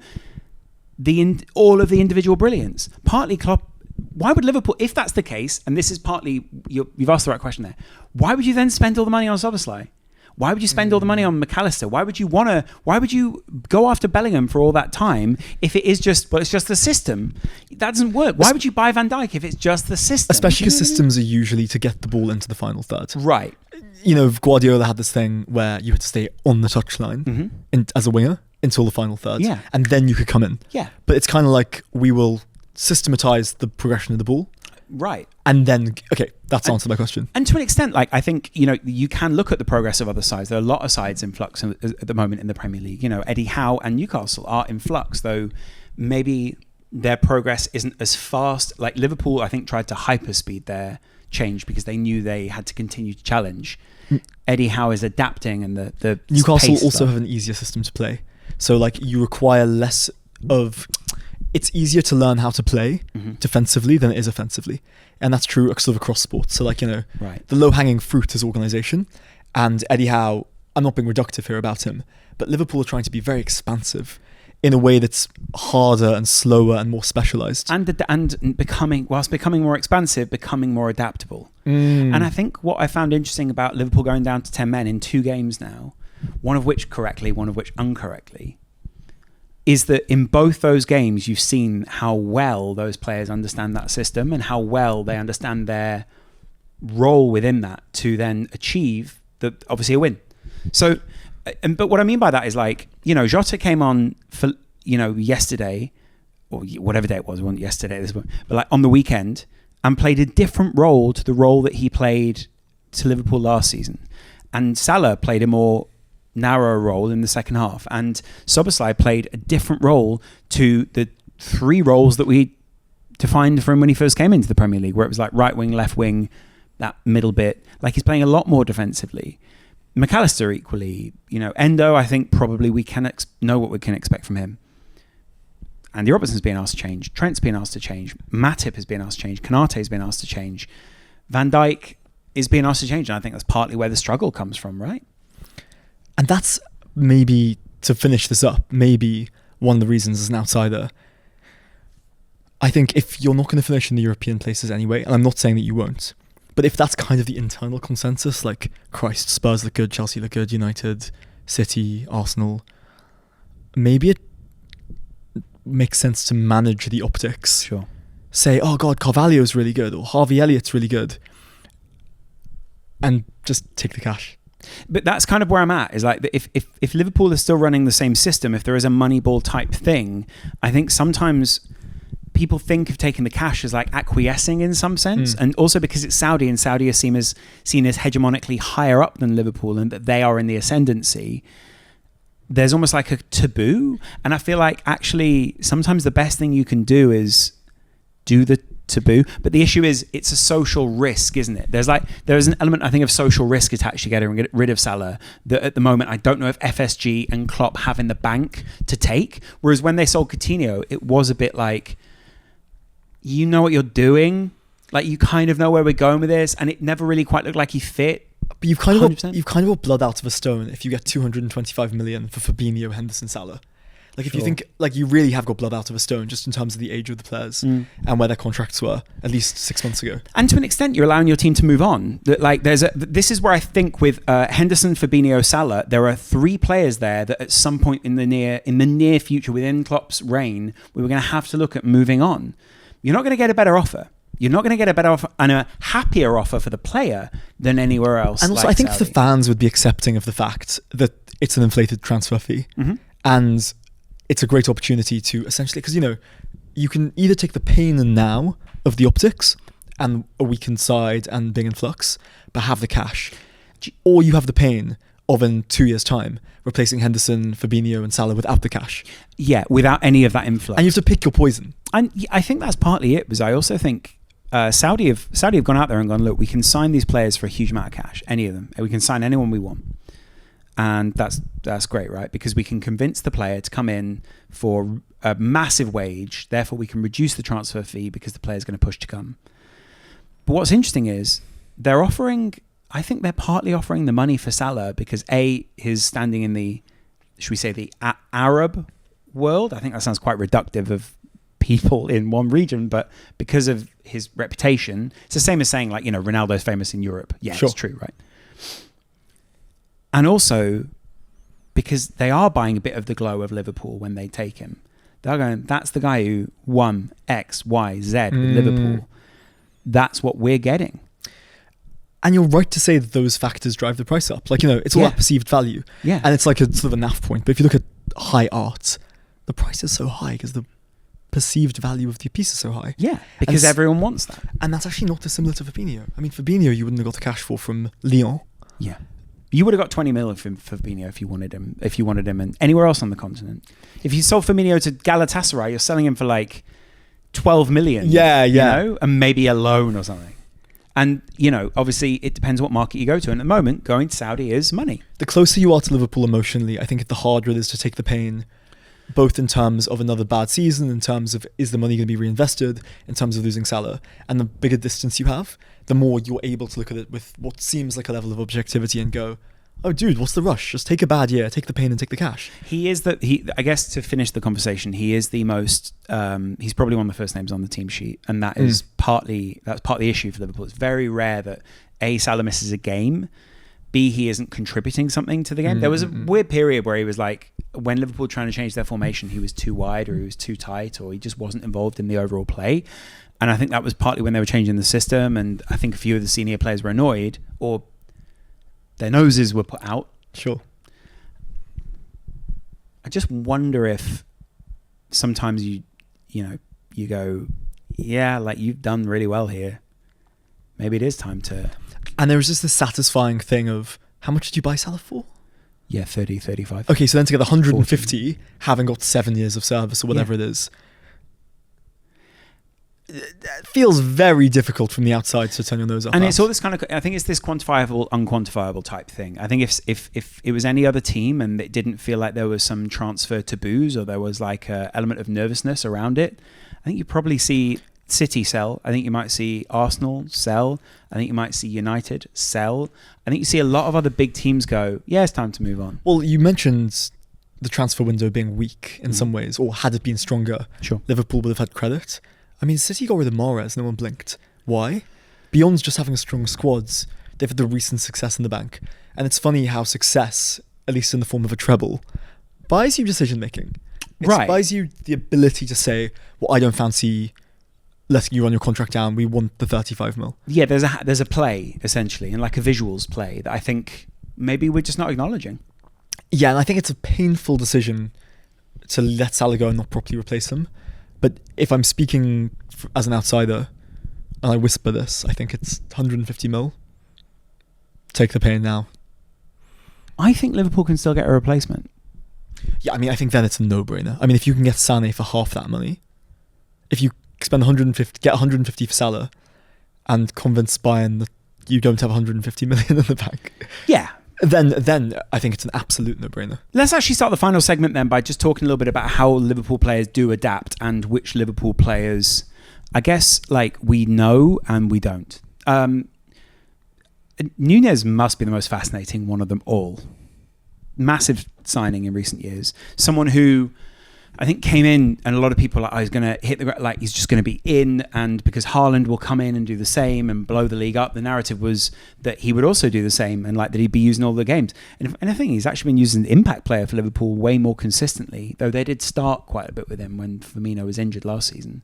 all of the individual brilliance. Partly Klopp. Why would Liverpool, if that's the case, and this is partly, you've asked the right question there, why would you then spend all the money on Szoboszlai? Why would you spend all the money on McAllister? Why would you go after Bellingham for all that time if it is just, it's just the system? That doesn't work. Why would you buy Van Dijk if it's just the system? Especially because systems are usually to get the ball into the final third. Right. You know, Guardiola had this thing where you had to stay on the touchline as a winger until the final third. Yeah. And then you could come in. Yeah. But it's kind of like we will systematize the progression of the ball. Right. And then, okay, that's answered my question. And to an extent, like, I think, you can look at the progress of other sides. There are a lot of sides in flux at the moment in the Premier League. Eddie Howe and Newcastle are in flux, though maybe their progress isn't as fast. Like Liverpool, I think, tried to hyperspeed their changed because they knew they had to continue to challenge. Eddie Howe is adapting, and the Newcastle also have an easier system to play. So like you require less of... It's easier to learn how to play defensively than it is offensively. And that's true sort of across sports. So like, you know, the low-hanging fruit is organisation. And Eddie Howe, I'm not being reductive here about him, but Liverpool are trying to be very expansive in a way that's harder and slower and more specialised. And whilst becoming more expansive, becoming more adaptable. And I think what I found interesting about Liverpool going down to 10 men in 2 games now, one of which correctly, one of which incorrectly, is that in both those games, you've seen how well those players understand that system and how well they understand their role within that to then achieve obviously a win. So, but what I mean by that is like, you know, Jota came on for, you know, yesterday or whatever day it was, wasn't yesterday, but like on the weekend, and played a different role to the role that he played to Liverpool last season. And Salah played a more narrow role in the second half, and Szoboszlai played a different role to the 3 roles that we defined for him when he first came into the Premier League, where it was like right wing, left wing, that middle bit. Like he's playing a lot more defensively. McAllister equally, you know, Endo, I think probably we can know what we can expect from him. Andy Robertson's being asked to change. Trent's being asked to change. Matip has been asked to change. Konate's been asked to change. Van Dijk is being asked to change, and I think that's partly where the struggle comes from, right? And that's maybe, to finish this up, maybe one of the reasons as an outsider. I think if you're not going to finish in the European places anyway, and I'm not saying that you won't, but if that's kind of the internal consensus, like, Christ, Spurs look good, Chelsea look good, United, City, Arsenal, maybe it makes sense to manage the optics. Sure. Say, oh God, Carvalho's really good, or Harvey Elliott's really good, and just take the cash. But that's kind of where I'm at, is like if Liverpool is still running the same system, if there is a Moneyball type thing, I think sometimes people think of taking the cash as like acquiescing in some sense. And also because it's Saudi, and Saudi is seen as hegemonically higher up than Liverpool, and that they are in the ascendancy, there's almost like a taboo. And I feel like actually sometimes the best thing you can do is do the taboo. But the issue is it's a social risk, isn't it? There's an element, I think, of social risk attached to getting rid of Salah that at the moment I don't know if FSG and Klopp have in the bank to take. Whereas when they sold Coutinho, it was a bit like, you know what you're doing, like you kind of know where we're going with this, and it never really quite looked like he fit. But you've kind of got blood out of a stone if you get 225 million for Fabinho, Henderson, Salah. Like if you think, like, you really have got blood out of a stone just in terms of the age of the players and where their contracts were at least 6 months ago. And to an extent, you're allowing your team to move on. Like this is where I think with Henderson, Fabinho, Salah, there are 3 players there that at some point in the near future within Klopp's reign, we were going to have to look at moving on. You're not going to get a better offer. You're not going to get a better offer and a happier offer for the player than anywhere else. And also, I think the fans would be accepting of the fact that it's an inflated transfer fee. And it's a great opportunity to essentially, because, you know, you can either take the pain now of the optics and a weakened side and being in flux, but have the cash, or you have the pain of in 2 years' time replacing Henderson, Fabinho and Salah without the cash. Yeah, without any of that influx. And you have to pick your poison. And I think that's partly it, because I also think Saudi have gone out there and gone, look, we can sign these players for a huge amount of cash, any of them. We can sign anyone we want. And that's great, right? Because we can convince the player to come in for a massive wage. Therefore, we can reduce the transfer fee because the player's going to push to come. But what's interesting is I think they're partly offering the money for Salah because his standing in the, should we say, the Arab world. I think that sounds quite reductive of people in one region, but because of his reputation, it's the same as saying, like, you know, Ronaldo's famous in Europe. Yeah, sure. It's true, right? And also because they are buying a bit of the glow of Liverpool when they take him. They're going, that's the guy who won X, Y, Z with Liverpool. That's what we're getting. And you're right to say that those factors drive the price up. Like, you know, it's all that perceived value. Yeah. And it's like a sort of a naff point. But if you look at high art, the price is so high because the perceived value of the piece is so high. Yeah, because everyone wants that. And that's actually not dissimilar to Fabinho. I mean, Fabinho, you wouldn't have got the cash for from Lyon. Yeah. You would have got 20 mil for Fabinho if you wanted him and anywhere else on the continent. If you sold Firmino to Galatasaray, you're selling him for like 12 million. Yeah. You know, and maybe a loan or something. And, you know, obviously it depends what market you go to. And at the moment, going to Saudi is money. The closer you are to Liverpool emotionally, I think the harder it is to take the pain, both in terms of another bad season, in terms of is the money going to be reinvested, in terms of losing Salah. And the bigger distance you have, the more you're able to look at it with what seems like a level of objectivity and go, oh, dude, what's the rush? Just take a bad year, take the pain and take the cash. I guess to finish the conversation, he is the most, he's probably one of the first names on the team sheet. And that is part of the issue for Liverpool. It's very rare that A, Salah misses a game, B, he isn't contributing something to the game. There was a weird period where he was like, when Liverpool were trying to change their formation, he was too wide or he was too tight or he just wasn't involved in the overall play. And I think that was partly when they were changing the system. And I think a few of the senior players were annoyed or their noses were put out. Sure. I just wonder if sometimes you go, yeah, like you've done really well here. Maybe it is time to... And there was just this satisfying thing of, how much did you buy Salah for? Yeah, 30, 35. Okay, so then to get the 150, 40. Having got 7 years of service or whatever it is, it feels very difficult from the outside to turn your nose up. And it's all this kind of, I think it's this quantifiable, unquantifiable type thing. I think if it was any other team and it didn't feel like there was some transfer taboos or there was like an element of nervousness around it, I think you probably see City sell. I think you might see Arsenal sell. I think you might see United sell. I think you see a lot of other big teams go, yeah, it's time to move on. Well, you mentioned the transfer window being weak in some ways, or had it been stronger, sure, Liverpool would have had credit. I mean, City got rid of Mahrez, no one blinked. Why? Beyond just having strong squads, they've had the recent success in the bank. And it's funny how success, at least in the form of a treble, buys you decision making. It buys you the ability to say, well, I don't fancy letting you run your contract down. We want the 35 mil. Yeah, there's a play, essentially, and like a visuals play that I think maybe we're just not acknowledging. Yeah, and I think it's a painful decision to let Salah go and not properly replace him. But if I'm speaking as an outsider, and I whisper this, I think it's 150 mil. Take the pain now. I think Liverpool can still get a replacement. Yeah, I mean, I think then it's a no-brainer. I mean, if you can get Sané for half that money, if you spend 150, get 150 for Salah, and convince Bayern that you don't have 150 million in the bank. Yeah. Then I think it's an absolute no-brainer. Let's actually start the final segment then by just talking a little bit about how Liverpool players do adapt and which Liverpool players, I guess, like we know and we don't. Nunez must be the most fascinating one of them all. Massive signing in recent years. Someone who I think came in and a lot of people were like, oh, he's going to hit the ground, like he's just going to be in, and because Haaland will come in and do the same and blow the league up, the narrative was that he would also do the same and like that he'd be using all the games. And if anything, he's actually been using the impact player for Liverpool way more consistently, though they did start quite a bit with him when Firmino was injured last season.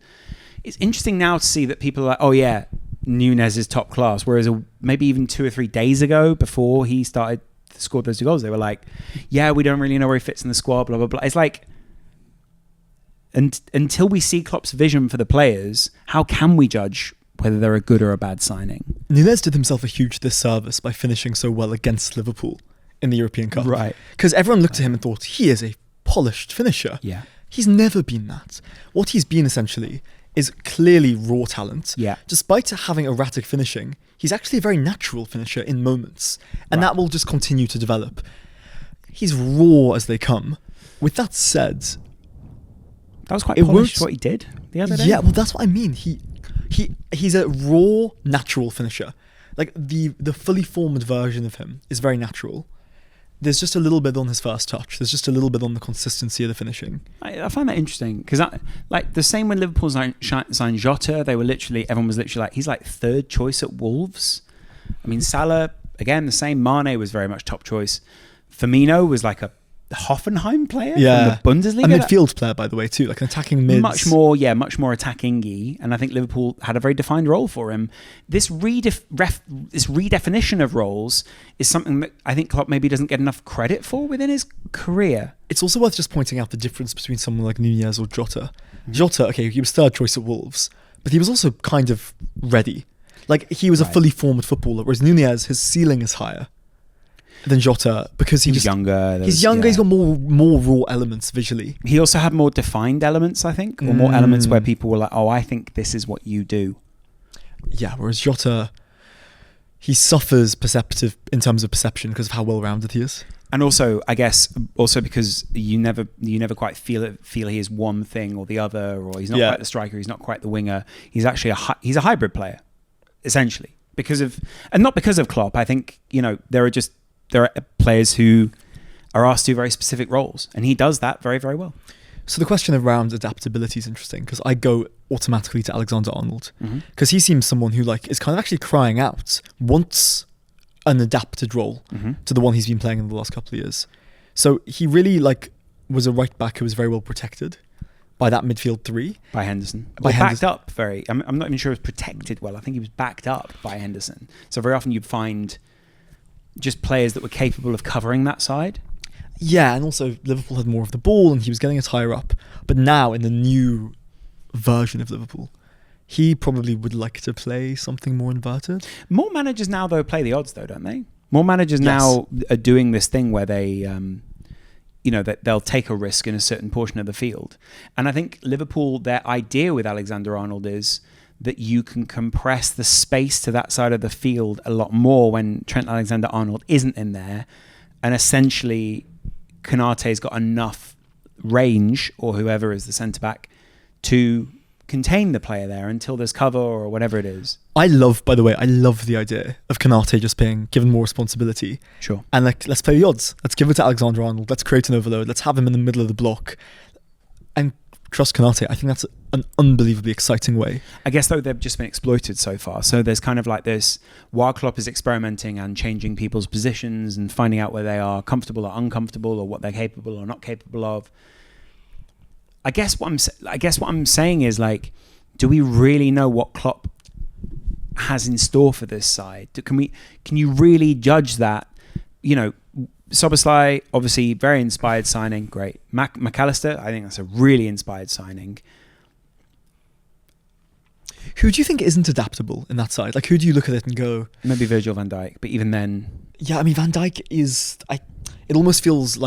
It's interesting now to see that people are like, oh yeah, Nunez is top class, whereas maybe even 2 or 3 days ago before he scored those 2 goals, they were like, yeah, we don't really know where he fits in the squad, blah, blah, blah. It's like, and until we see Klopp's vision for the players, how can we judge whether they're a good or a bad signing? Nunez did himself a huge disservice by finishing so well against Liverpool in the European Cup. Right. Because everyone looked at him and thought, he is a polished finisher. Yeah. He's never been that. What he's been essentially is clearly raw talent. Yeah. Despite having erratic finishing, he's actually a very natural finisher in moments. And that will just continue to develop. He's raw as they come. With that said, that was quite polished what he did the other day. Yeah, well, that's what I mean. He's a raw, natural finisher. Like the fully formed version of him is very natural. There's just a little bit on his first touch. There's just a little bit on the consistency of the finishing. I find that interesting because like the same when Liverpool signed Jota, everyone was literally like, he's like 3rd choice at Wolves. I mean, Salah, again, the same. Mane was very much top choice. Firmino was like a Hoffenheim player from the Bundesliga. A midfield player, by the way, too, like an attacking mid. Much more attacking-y, and I think Liverpool had a very defined role for him. This redefinition of roles is something that I think Klopp maybe doesn't get enough credit for within his career. It's also worth just pointing out the difference between someone like Nunez or Jota. Jota, okay, he was 3rd choice at Wolves, but he was also kind of ready. Like, he was a fully formed footballer, whereas Nunez, his ceiling is higher than Jota because he's younger. He's younger. He's got more raw elements visually. He also had more defined elements, I think, or more elements where people were like, "Oh, I think this is what you do." Yeah, whereas Jota, he suffers in terms of perception because of how well-rounded he is. And also, I guess, because you never quite feel he is one thing or the other, or he's not quite the striker, he's not quite the winger. He's actually he's a hybrid player, essentially, not because of Klopp. I think there are players who are asked to do very specific roles, and he does that very, very well. So the question around adaptability is interesting, because I go automatically to Alexander-Arnold, because he seems someone who is kind of actually crying out, wants an adapted role to the one he's been playing in the last couple of years. So he really was a right back who was very well protected by that midfield three. By Henderson. Backed up very. I'm not even sure it was protected well. I think he was backed up by Henderson. So very often you'd find just players that were capable of covering that side. Yeah, and also Liverpool had more of the ball and he was getting it higher up. But now in the new version of Liverpool, he probably would like to play something more inverted. More managers now, though, play the odds, though, don't they? More managers now are doing this thing where they, that they'll take a risk in a certain portion of the field. And I think Liverpool, their idea with Alexander-Arnold is that you can compress the space to that side of the field a lot more when Trent Alexander-Arnold isn't in there. And essentially, Konate's got enough range, or whoever is the centre-back, to contain the player there until there's cover or whatever it is. I love the idea of Konate just being given more responsibility. Sure. And let's play the odds. Let's give it to Alexander-Arnold. Let's create an overload. Let's have him in the middle of the block and trust Konate. I think that's an unbelievably exciting way. I guess, though, they've just been exploited so far. So there's kind of this, while Klopp is experimenting and changing people's positions and finding out where they are comfortable or uncomfortable or what they're capable or not capable of. I guess what I'm saying is, do we really know what Klopp has in store for this side? Can you really judge that? Szoboszlai, obviously very inspired signing, great. McAllister, I think that's a really inspired signing. Who do you think isn't adaptable in that side? Who do you look at it and go, maybe Virgil van Dijk, but even then, yeah, I mean, Van Dijk it almost feels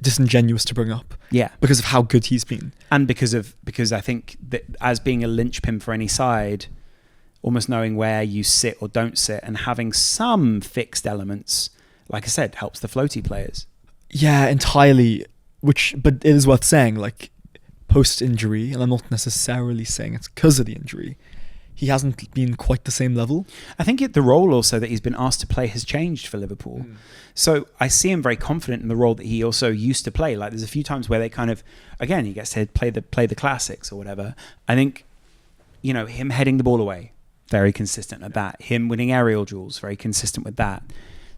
disingenuous to bring up. Yeah. Because of how good he's been. And because I think that as being a linchpin for any side, almost knowing where you sit or don't sit and having some fixed elements, like I said, helps the floaty players. Yeah, entirely. But it is worth saying, post-injury, and I'm not necessarily saying it's because of the injury, he hasn't been quite the same level. I think the role also that he's been asked to play has changed for Liverpool. So I see him very confident in the role that he also used to play. There's a few times where they kind of, again, he gets to play the classics or whatever. I think, him heading the ball away, very consistent at that. Him winning aerial duels, very consistent with that.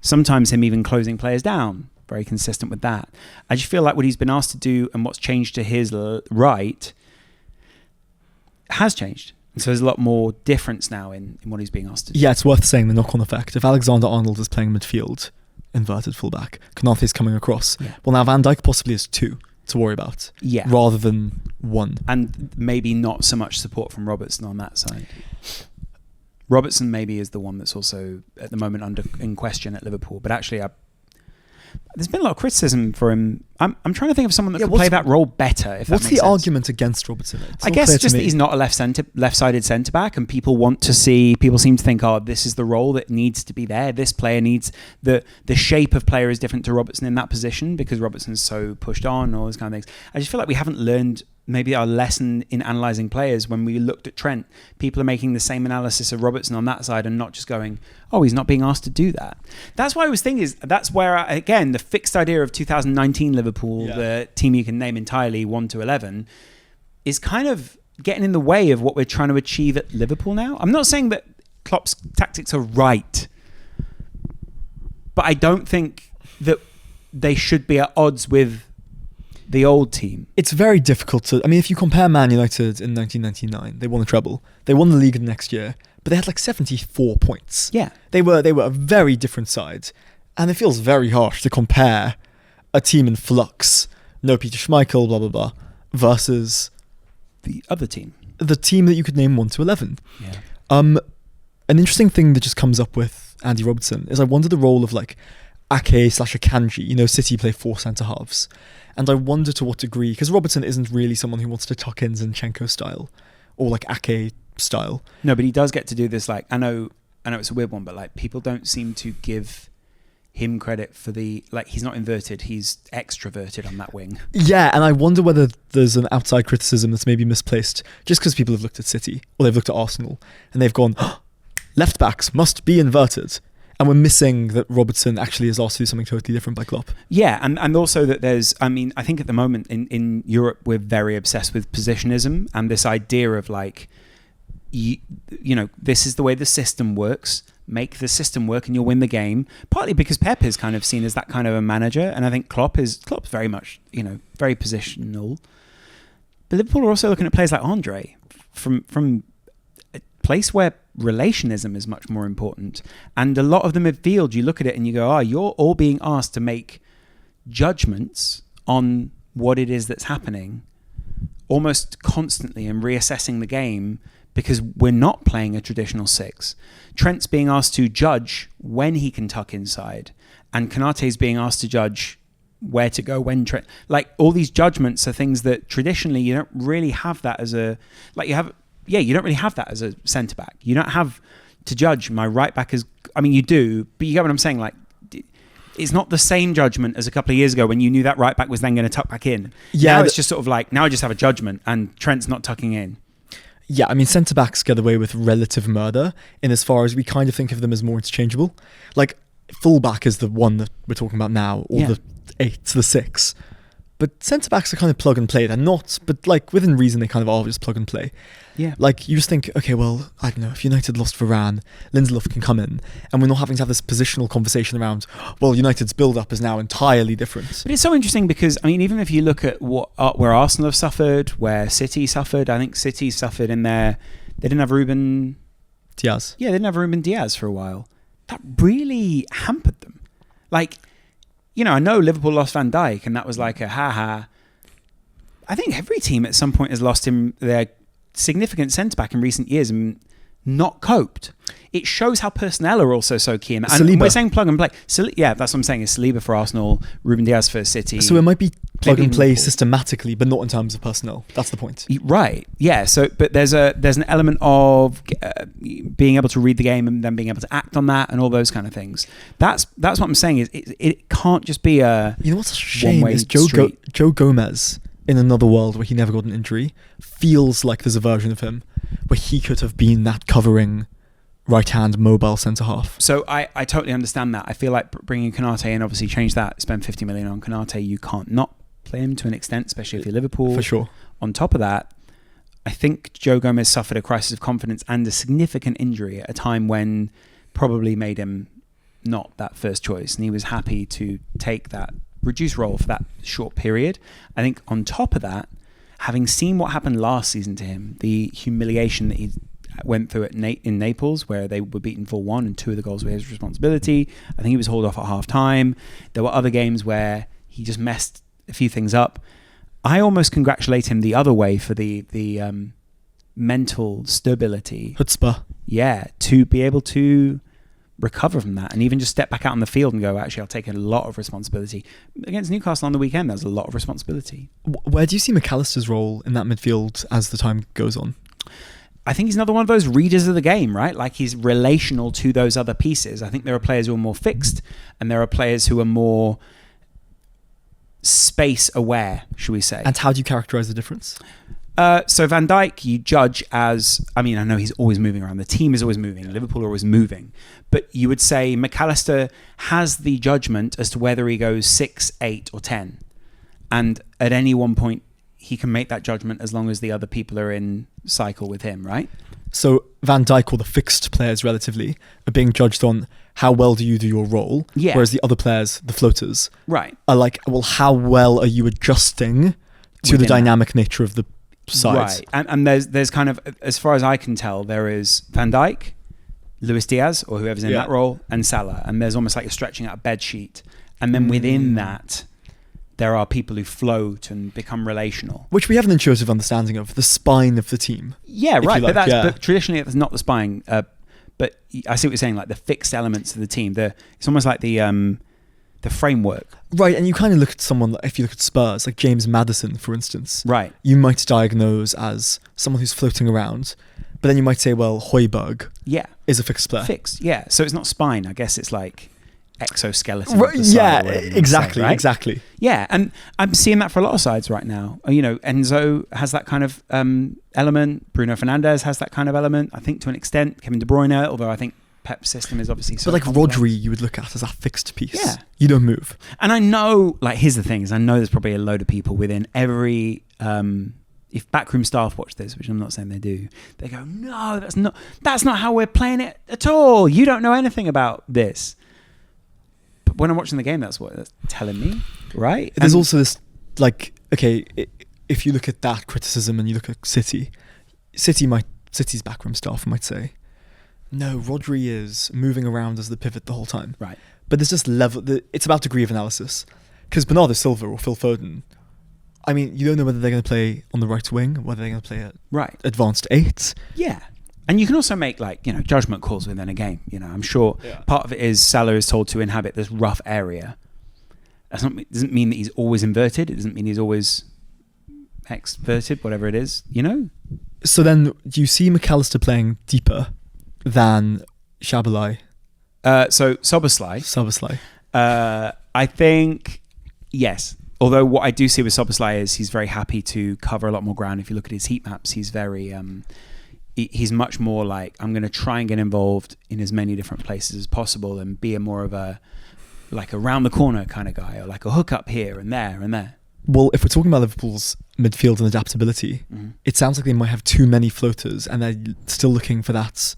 Sometimes him even closing players down, very consistent with that. I just feel like what he's been asked to do and what's changed to his right has changed. And so there's a lot more difference now in what he's being asked to do. Yeah, it's worth saying the knock-on effect. If Alexander-Arnold is playing midfield, inverted fullback, Konate's coming across. Yeah. Well, now Van Dijk possibly has two to worry about. Yeah. Rather than one. And maybe not so much support from Robertson on that side. Robertson maybe is the one that's also at the moment in question at Liverpool. But actually, there's been a lot of criticism for him. I'm trying to think of someone that could play that role better. What's the argument against Robertson? I guess just that he's not a left-sided centre back, and people seem to think, this is the role that needs to be there. This player needs the shape of player is different to Robertson in that position because Robertson's so pushed on, all those kind of things. I just feel like we haven't learned maybe our lesson in analysing players. When we looked at Trent, people are making the same analysis of Robertson on that side and not just going, he's not being asked to do that. That's why I was thinking that's where, again, the fixed idea of 2019 Liverpool, the team you can name entirely 1 to 11, is kind of getting in the way of what we're trying to achieve at Liverpool now. I'm not saying that Klopp's tactics are right, but I don't think that they should be at odds with the old team. It's very difficult to... if you compare Man United in 1999, they won the treble. They won the league the next year, but they had 74 points. Yeah. They were a very different side. And it feels very harsh to compare a team in flux, no Peter Schmeichel, blah, blah, blah, versus... the other team. The team that you could name 1 to 11. Yeah. An interesting thing that just comes up with Andy Robertson is I wonder the role of Ake/Akanji. City play 4 centre-halves. And I wonder to what degree, because Robertson isn't really someone who wants to tuck in Zinchenko style or Ake style. No, but he does get to do this. I know I know it's a weird one, but like people don't seem to give him credit for he's not inverted, he's extroverted on that wing. Yeah, and I wonder whether there's an outside criticism that's maybe misplaced, just because people have looked at City or they've looked at Arsenal and they've gone, left backs must be inverted. And we're missing that Robertson actually is asked to do something totally different by Klopp. Yeah, and also that I think at the moment in Europe, we're very obsessed with positionism and this idea of like, this is the way the system works. Make the system work and you'll win the game. Partly because Pep is kind of seen as that kind of a manager, and I think Klopp's very much, very positional. But Liverpool are also looking at players like Andre from a place where relationism is much more important. And a lot of the midfield, you look at it and you go, you're all being asked to make judgments on what it is that's happening almost constantly and reassessing the game, because we're not playing a traditional 6. Trent's being asked to judge when he can tuck inside, and Konate's being asked to judge where to go when Trent. Like, all these judgments are things that traditionally you don't really have that as a... Like, you don't really have that as a centre-back. You don't have to judge my right-back as... I mean, you do, but you get what I'm saying? Like, it's not the same judgment as a couple of years ago when you knew that right-back was then going to tuck back in. Yeah, now it's just sort of like, now I just have a judgment, and Trent's not tucking in. Yeah, I mean, centre-backs get away with relative murder in as far as we kind of think of them as more interchangeable. Like, full-back is the one that we're talking about now, or the 8, the 6. But centre-backs are kind of plug and play. They're not, but like within reason, they kind of are just plug and play. Yeah. Like, you just think, okay, well, I don't know, if United lost Varane, Lindelof can come in, and we're not having to have this positional conversation around, well, United's build-up is now entirely different. But it's so interesting because, I mean, even if you look at where Arsenal have suffered, where City suffered, I think City suffered in their... They didn't have Ruben... Diaz. Yeah, they didn't have Ruben Diaz for a while. That really hampered them. Like, I know Liverpool lost Van Dijk, and that was like a ha-ha. I think every team at some point has lost him their significant centre-back in recent years and not coped. It shows how personnel are also so key in that. And we're saying plug and play. Yeah, that's what I'm saying. Is Saliba for Arsenal, Ruben Diaz for City. So it might be plug and play systematically, but not in terms of personnel. That's the point. Right. Yeah. So, but there's an element of being able to read the game and then being able to act on that and all those kind of things. That's what I'm saying. Is it can't just be a... You know what's a shame is Joe Gomez, in another world where he never got an injury, feels like there's a version of him where he could have been that covering right-hand mobile centre-half. So I totally understand that. I feel like bringing Konate in obviously changed that. Spend 50 million on Konate. You can't not play him to an extent, especially if you're Liverpool. For sure. On top of that, I think Joe Gomez suffered a crisis of confidence and a significant injury at a time when probably made him not that first choice. And he was happy to take that reduced role for that short period. I think on top of that, having seen what happened last season to him, the humiliation that he went through in Naples, where they were beaten 4-1 and 2 of the goals were his responsibility. I think he was hauled off at half-time. There were other games where he just messed a few things up. I almost congratulate him the other way for the mental stability. Chutzpah. Yeah, to be able to recover from that and even just step back out on the field and go, actually, I'll take a lot of responsibility. Against Newcastle on the weekend, there's a lot of responsibility. Where do you see McAllister's role in that midfield as the time goes on? I think he's another one of those readers of the game, right? Like, he's relational to those other pieces. I think there are players who are more fixed and there are players who are more space aware, should we say. And how do you characterise the difference? So Van Dijk, you judge as... I mean, I know he's always moving around. The team is always moving. Liverpool are always moving. But you would say McAllister has the judgment as to whether he goes 6, 8 or 10. And at any one point, he can make that judgment as long as the other people are in cycle with him, right? So Van Dijk, or the fixed players relatively, are being judged on how well do you do your role, whereas the other players, the floaters, right, are like, well, how well are you adjusting to within the dynamic nature of the sides? Right, and there's kind of, as far as I can tell, there is Van Dijk, Luis Diaz, or whoever's in that role, and Salah, and there's almost like you're stretching out a bed sheet, and then within that, there are people who float and become relational. Which we have an intuitive understanding of, the spine of the team. Yeah, right. Like. But traditionally, it's not the spine. But I see what you're saying, like the fixed elements of the team. It's almost like the framework. Right, and you kind of look at someone, if you look at Spurs, like James Maddison, for instance. Right. You might diagnose as someone who's floating around, But then you might say, well, Højbjerg is a fixed player. Fixed, yeah. So it's not spine. I guess it's like exoskeleton. Right, yeah, exactly, say, right? Exactly. Yeah, and I'm seeing that for a lot of sides right now. You know, Enzo has that kind of element. Bruno Fernandes has that kind of element. I think to an extent, Kevin De Bruyne, although I think Pep's system is obviously so But like complex. Rodri, you would look at as a fixed piece. Yeah. You don't move. And I know, like, here's the thing, is I know there's probably a load of people within every... if backroom staff watch this, which I'm not saying they do, they go, no, that's not how we're playing it at all. You don't know anything about this. But when I'm watching the game, that's what that's telling me, right? There's also this, like, okay, if you look at that criticism and you look at City's backroom staff might say, no, Rodri is moving around as the pivot the whole time. Right. But there's just it's about degree of analysis. Because Bernardo Silva or Phil Foden, I mean, you don't know whether they're going to play on the right wing, whether they're going to play at advanced 8. Yeah. And you can also make, like, you know, judgment calls within a game. You know, I'm sure part of it is Salah is told to inhabit this rough area. It doesn't mean that he's always inverted. It doesn't mean he's always exverted, whatever it is, you know? So then, do you see McAllister playing deeper than Szoboszlai? So Szoboszlai. I think, yes. Although what I do see with Szoboszlai is he's very happy to cover a lot more ground. If you look at his heat maps, he's very... he's much more like, I'm going to try and get involved in as many different places as possible and be more of a like around the corner kind of guy, or like a hook up here and there and there. Well, if we're talking about Liverpool's midfield and adaptability, it sounds like they might have too many floaters and they're still looking for that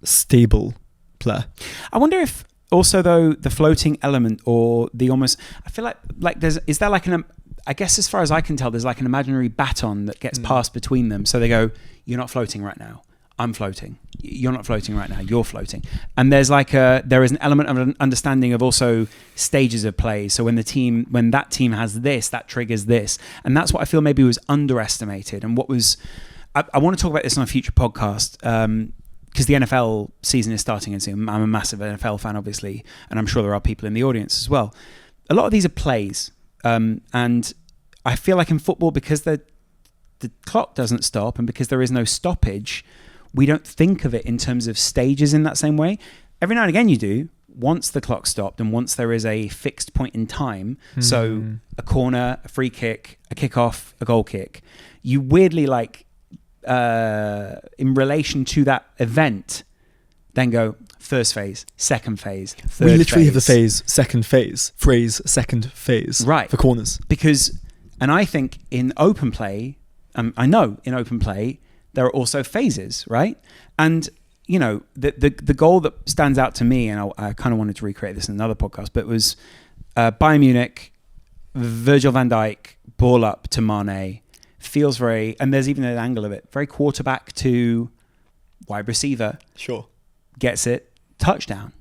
stable player. I wonder if also, though, the floating element or the almost... I feel like is there like an... I guess as far as I can tell, there's like an imaginary baton that gets passed between them. So they go, you're not floating right now. I'm floating. You're not floating right now. You're floating. And there is an element of an understanding of also stages of play. So when that team has this, that triggers this. And that's what I feel maybe was underestimated. And what was... I want to talk about this on a future podcast because the NFL season is starting and soon. I'm a massive NFL fan, obviously. And I'm sure there are people in the audience as well. A lot of these are plays. And I feel like in football, because the clock doesn't stop and because there is no stoppage, we don't think of it in terms of stages in that same way. Every now and again you do, once the clock stopped and once there is a fixed point in time. So a corner, a free kick, a kick-off, a goal kick. You weirdly, like, in relation to that event, then go first phase, second phase, third phase. We literally have the second phase right, for corners. Because, and I think in open play, I know in open play, there are also phases, right? And, you know, the goal that stands out to me, and I kind of wanted to recreate this in another podcast, but it was Bayern Munich, Virgil van Dijk, ball up to Mane, feels very, and there's even an angle of it, very quarterback to wide receiver. Sure. Gets it, touchdown.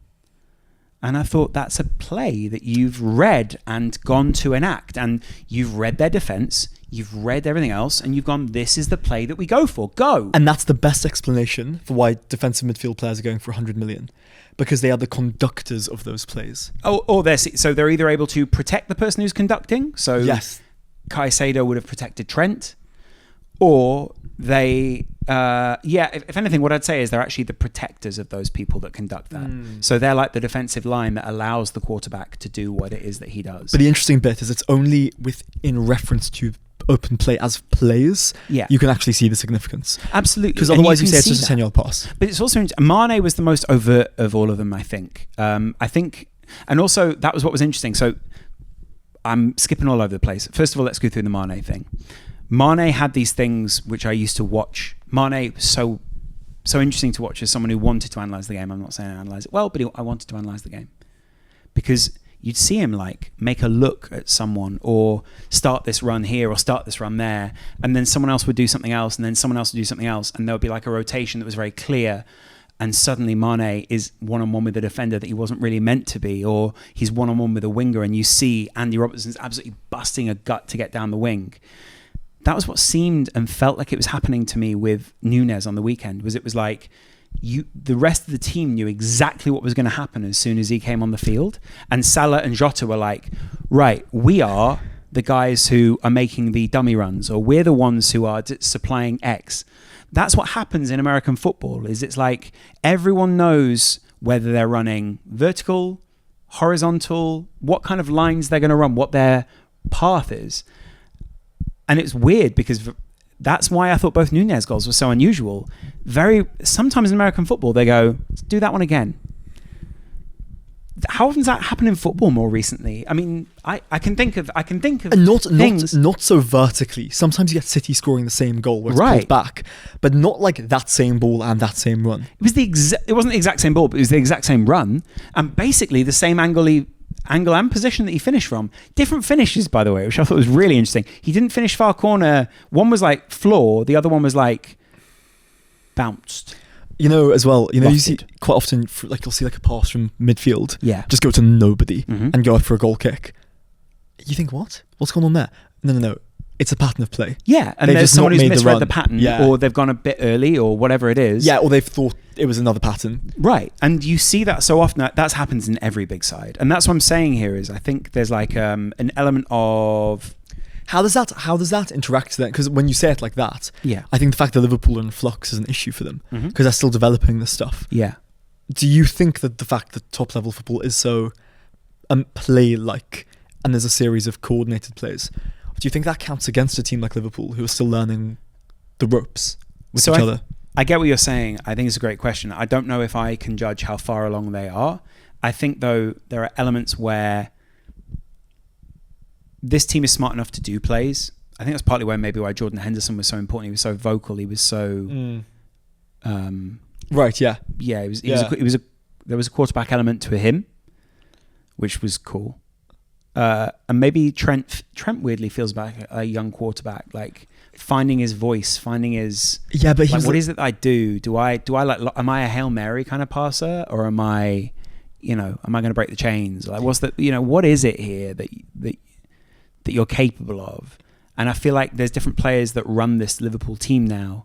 And I thought that's a play that you've read and gone to enact. And you've read their defense, you've read everything else, and you've gone, this is the play that we go for. Go. And that's the best explanation for why defensive midfield players are going for 100 million. Because they are the conductors of those plays. Or they're either able to protect the person who's conducting. So yes. Caicedo would have protected Trent. Or they, if anything, what I'd say is they're actually the protectors of those people that conduct that. So they're like the defensive line that allows the quarterback to do what it is that he does. But the interesting bit is it's only in reference to open play as plays, you can actually see the significance. Absolutely. Because otherwise you say it's just a 10-yard pass. But it's also, Mane was the most overt of all of them, I think. And also that was what was interesting. So I'm skipping all over the place. First of all, let's go through the Mane thing. Mane had these things which I used to watch. Mane was so interesting to watch as someone who wanted to analyse the game. I'm not saying I analyse it well, but I wanted to analyse the game. Because you'd see him like make a look at someone or start this run here or start this run there, and then someone else would do something else, and then someone else would do something else, and there would be like a rotation that was very clear, and suddenly Mane is one-on-one with a defender that he wasn't really meant to be, or he's one-on-one with a winger, and you see Andy Robertson's absolutely busting a gut to get down the wing. That was what seemed and felt like it was happening to me with Núñez on the weekend. It was like the rest of the team knew exactly what was going to happen as soon as he came on the field. And Salah and Jota were like, right, we are the guys who are making the dummy runs, or we're the ones who are supplying X. That's what happens in American football. Is it's like everyone knows whether they're running vertical, horizontal, what kind of lines they're going to run, what their path is. And it's weird because that's why I thought both Nunez goals were so unusual. Sometimes in American football, they go, let's do that one again. How often does that happen in football more recently? I mean, I can think of and not so vertically. Sometimes you get City scoring the same goal where it's pulled back, but not like that same ball and that same run. It wasn't the exact same ball, but it was the exact same run, and basically the same angle and position that he finished from. Different finishes, by the way, which I thought was really interesting. He didn't finish far corner. One was like floor, the other one was like bounced. As well, Lofted. you see quite often, you'll see like a pass from midfield, just go to nobody and go up for a goal kick. You think, what's going on there? No. It's a pattern of play. Yeah, and there's someone who's misread the pattern, or they've gone a bit early, or whatever it is. Yeah, or they've thought it was another pattern. Right, and you see that so often. That happens in every big side, and that's what I'm saying here is I think there's like an element of... How does that interact then? Because when you say it like that, yeah, I think the fact that Liverpool are in flux is an issue for them because they're still developing this stuff. Yeah. Do you think that the fact that top level football is so play-like and there's a series of coordinated plays, do you think that counts against a team like Liverpool who are still learning the ropes with each other? I get what you're saying. I think it's a great question. I don't know if I can judge how far along they are. I think, though, there are elements where this team is smart enough to do plays. I think that's partly why Jordan Henderson was so important. He was so vocal. He was so... right, yeah. Yeah, there was a quarterback element to him, which was cool. And maybe Trent weirdly feels like a young quarterback, like finding his voice, finding his... Yeah, but what is it that I do? Do I like... Am I a Hail Mary kind of passer? Or am I going to break the chains? Like, what's the... what is it here that you're capable of? And I feel like there's different players that run this Liverpool team now,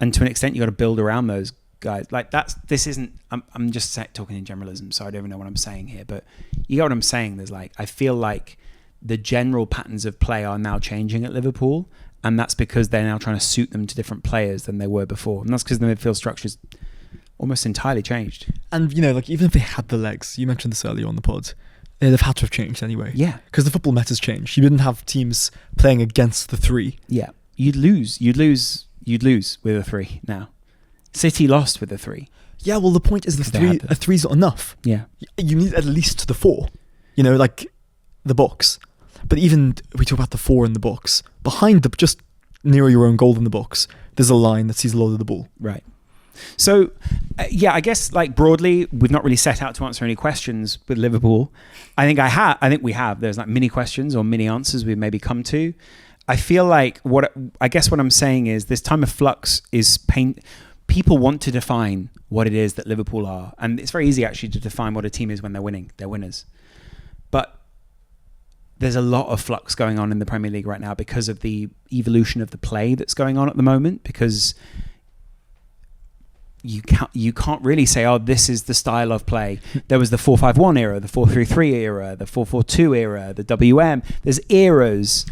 and to an extent you got to build around those guys. Like I'm just talking in generalism, so I don't even know what I'm saying here, but you get what I'm saying. There's I feel like the general patterns of play are now changing at Liverpool, and that's because they're now trying to suit them to different players than they were before, and that's because the midfield structure's almost entirely changed. And even if they had the legs, you mentioned this earlier on the pod, they'd have had to have changed anyway. Yeah. Because the football meta's changed. You didn't have teams playing against the three. Yeah. You'd lose with a three now. City lost with a three. Yeah, well, the point is a three's not enough. Yeah. You need at least the four. Like the box. But even, we talk about the four in the box. Behind just near your own goal in the box, there's a line that sees a lot of the ball. Right. So, I guess broadly, we've not really set out to answer any questions with Liverpool. I think we have. There's mini questions or mini answers we've maybe come to. I feel like what I'm saying is this time of flux is pain. People want to define what it is that Liverpool are, and it's very easy actually to define what a team is when they're winning. They're winners. But there's a lot of flux going on in the Premier League right now because of the evolution of the play that's going on at the moment, because you can't really say, this is the style of play. There was the 4-5-1 era, the 4-3-3 era, the 4-4-2 era, the WM. There's eras.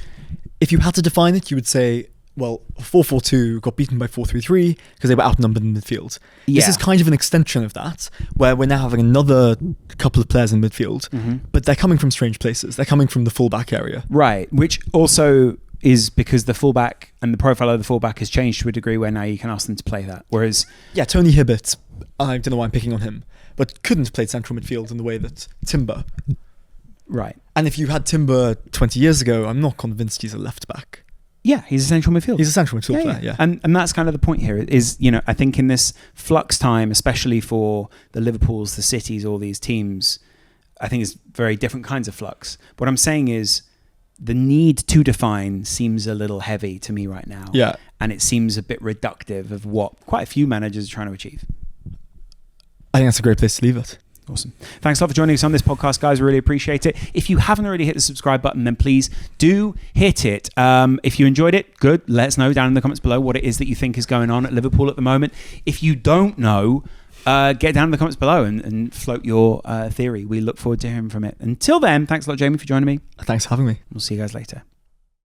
If you had to define it, you would say, 4-4-2 got beaten by 4-3-3 because they were outnumbered in midfield. Yeah. This is kind of an extension of that, where we're now having another couple of players in midfield, but they're coming from strange places. They're coming from the fullback area. Right, which also is because the fullback and the profile of the fullback has changed to a degree where now you can ask them to play that. Whereas... Yeah, Tony Hibbert, I don't know why I'm picking on him, but couldn't play central midfield in the way that Timber. Right. And if you had Timber 20 years ago, I'm not convinced he's a left back. Yeah, he's a central midfield. He's a central midfield player, yeah. And that's kind of the point here is, I think in this flux time, especially for the Liverpools, the Cities, all these teams, I think it's very different kinds of flux. What I'm saying is the need to define seems a little heavy to me right now. Yeah. And it seems a bit reductive of what quite a few managers are trying to achieve. I think that's a great place to leave it. Awesome. Thanks a lot for joining us on this podcast, guys. Really appreciate it. If you haven't already hit the subscribe button, then please do hit it. If you enjoyed it, good. Let us know down in the comments below what it is that you think is going on at Liverpool at the moment. If you don't know, get down in the comments below and float your theory. We look forward to hearing from it. Until then, thanks a lot, Jamie, for joining me. Thanks for having me. We'll see you guys later.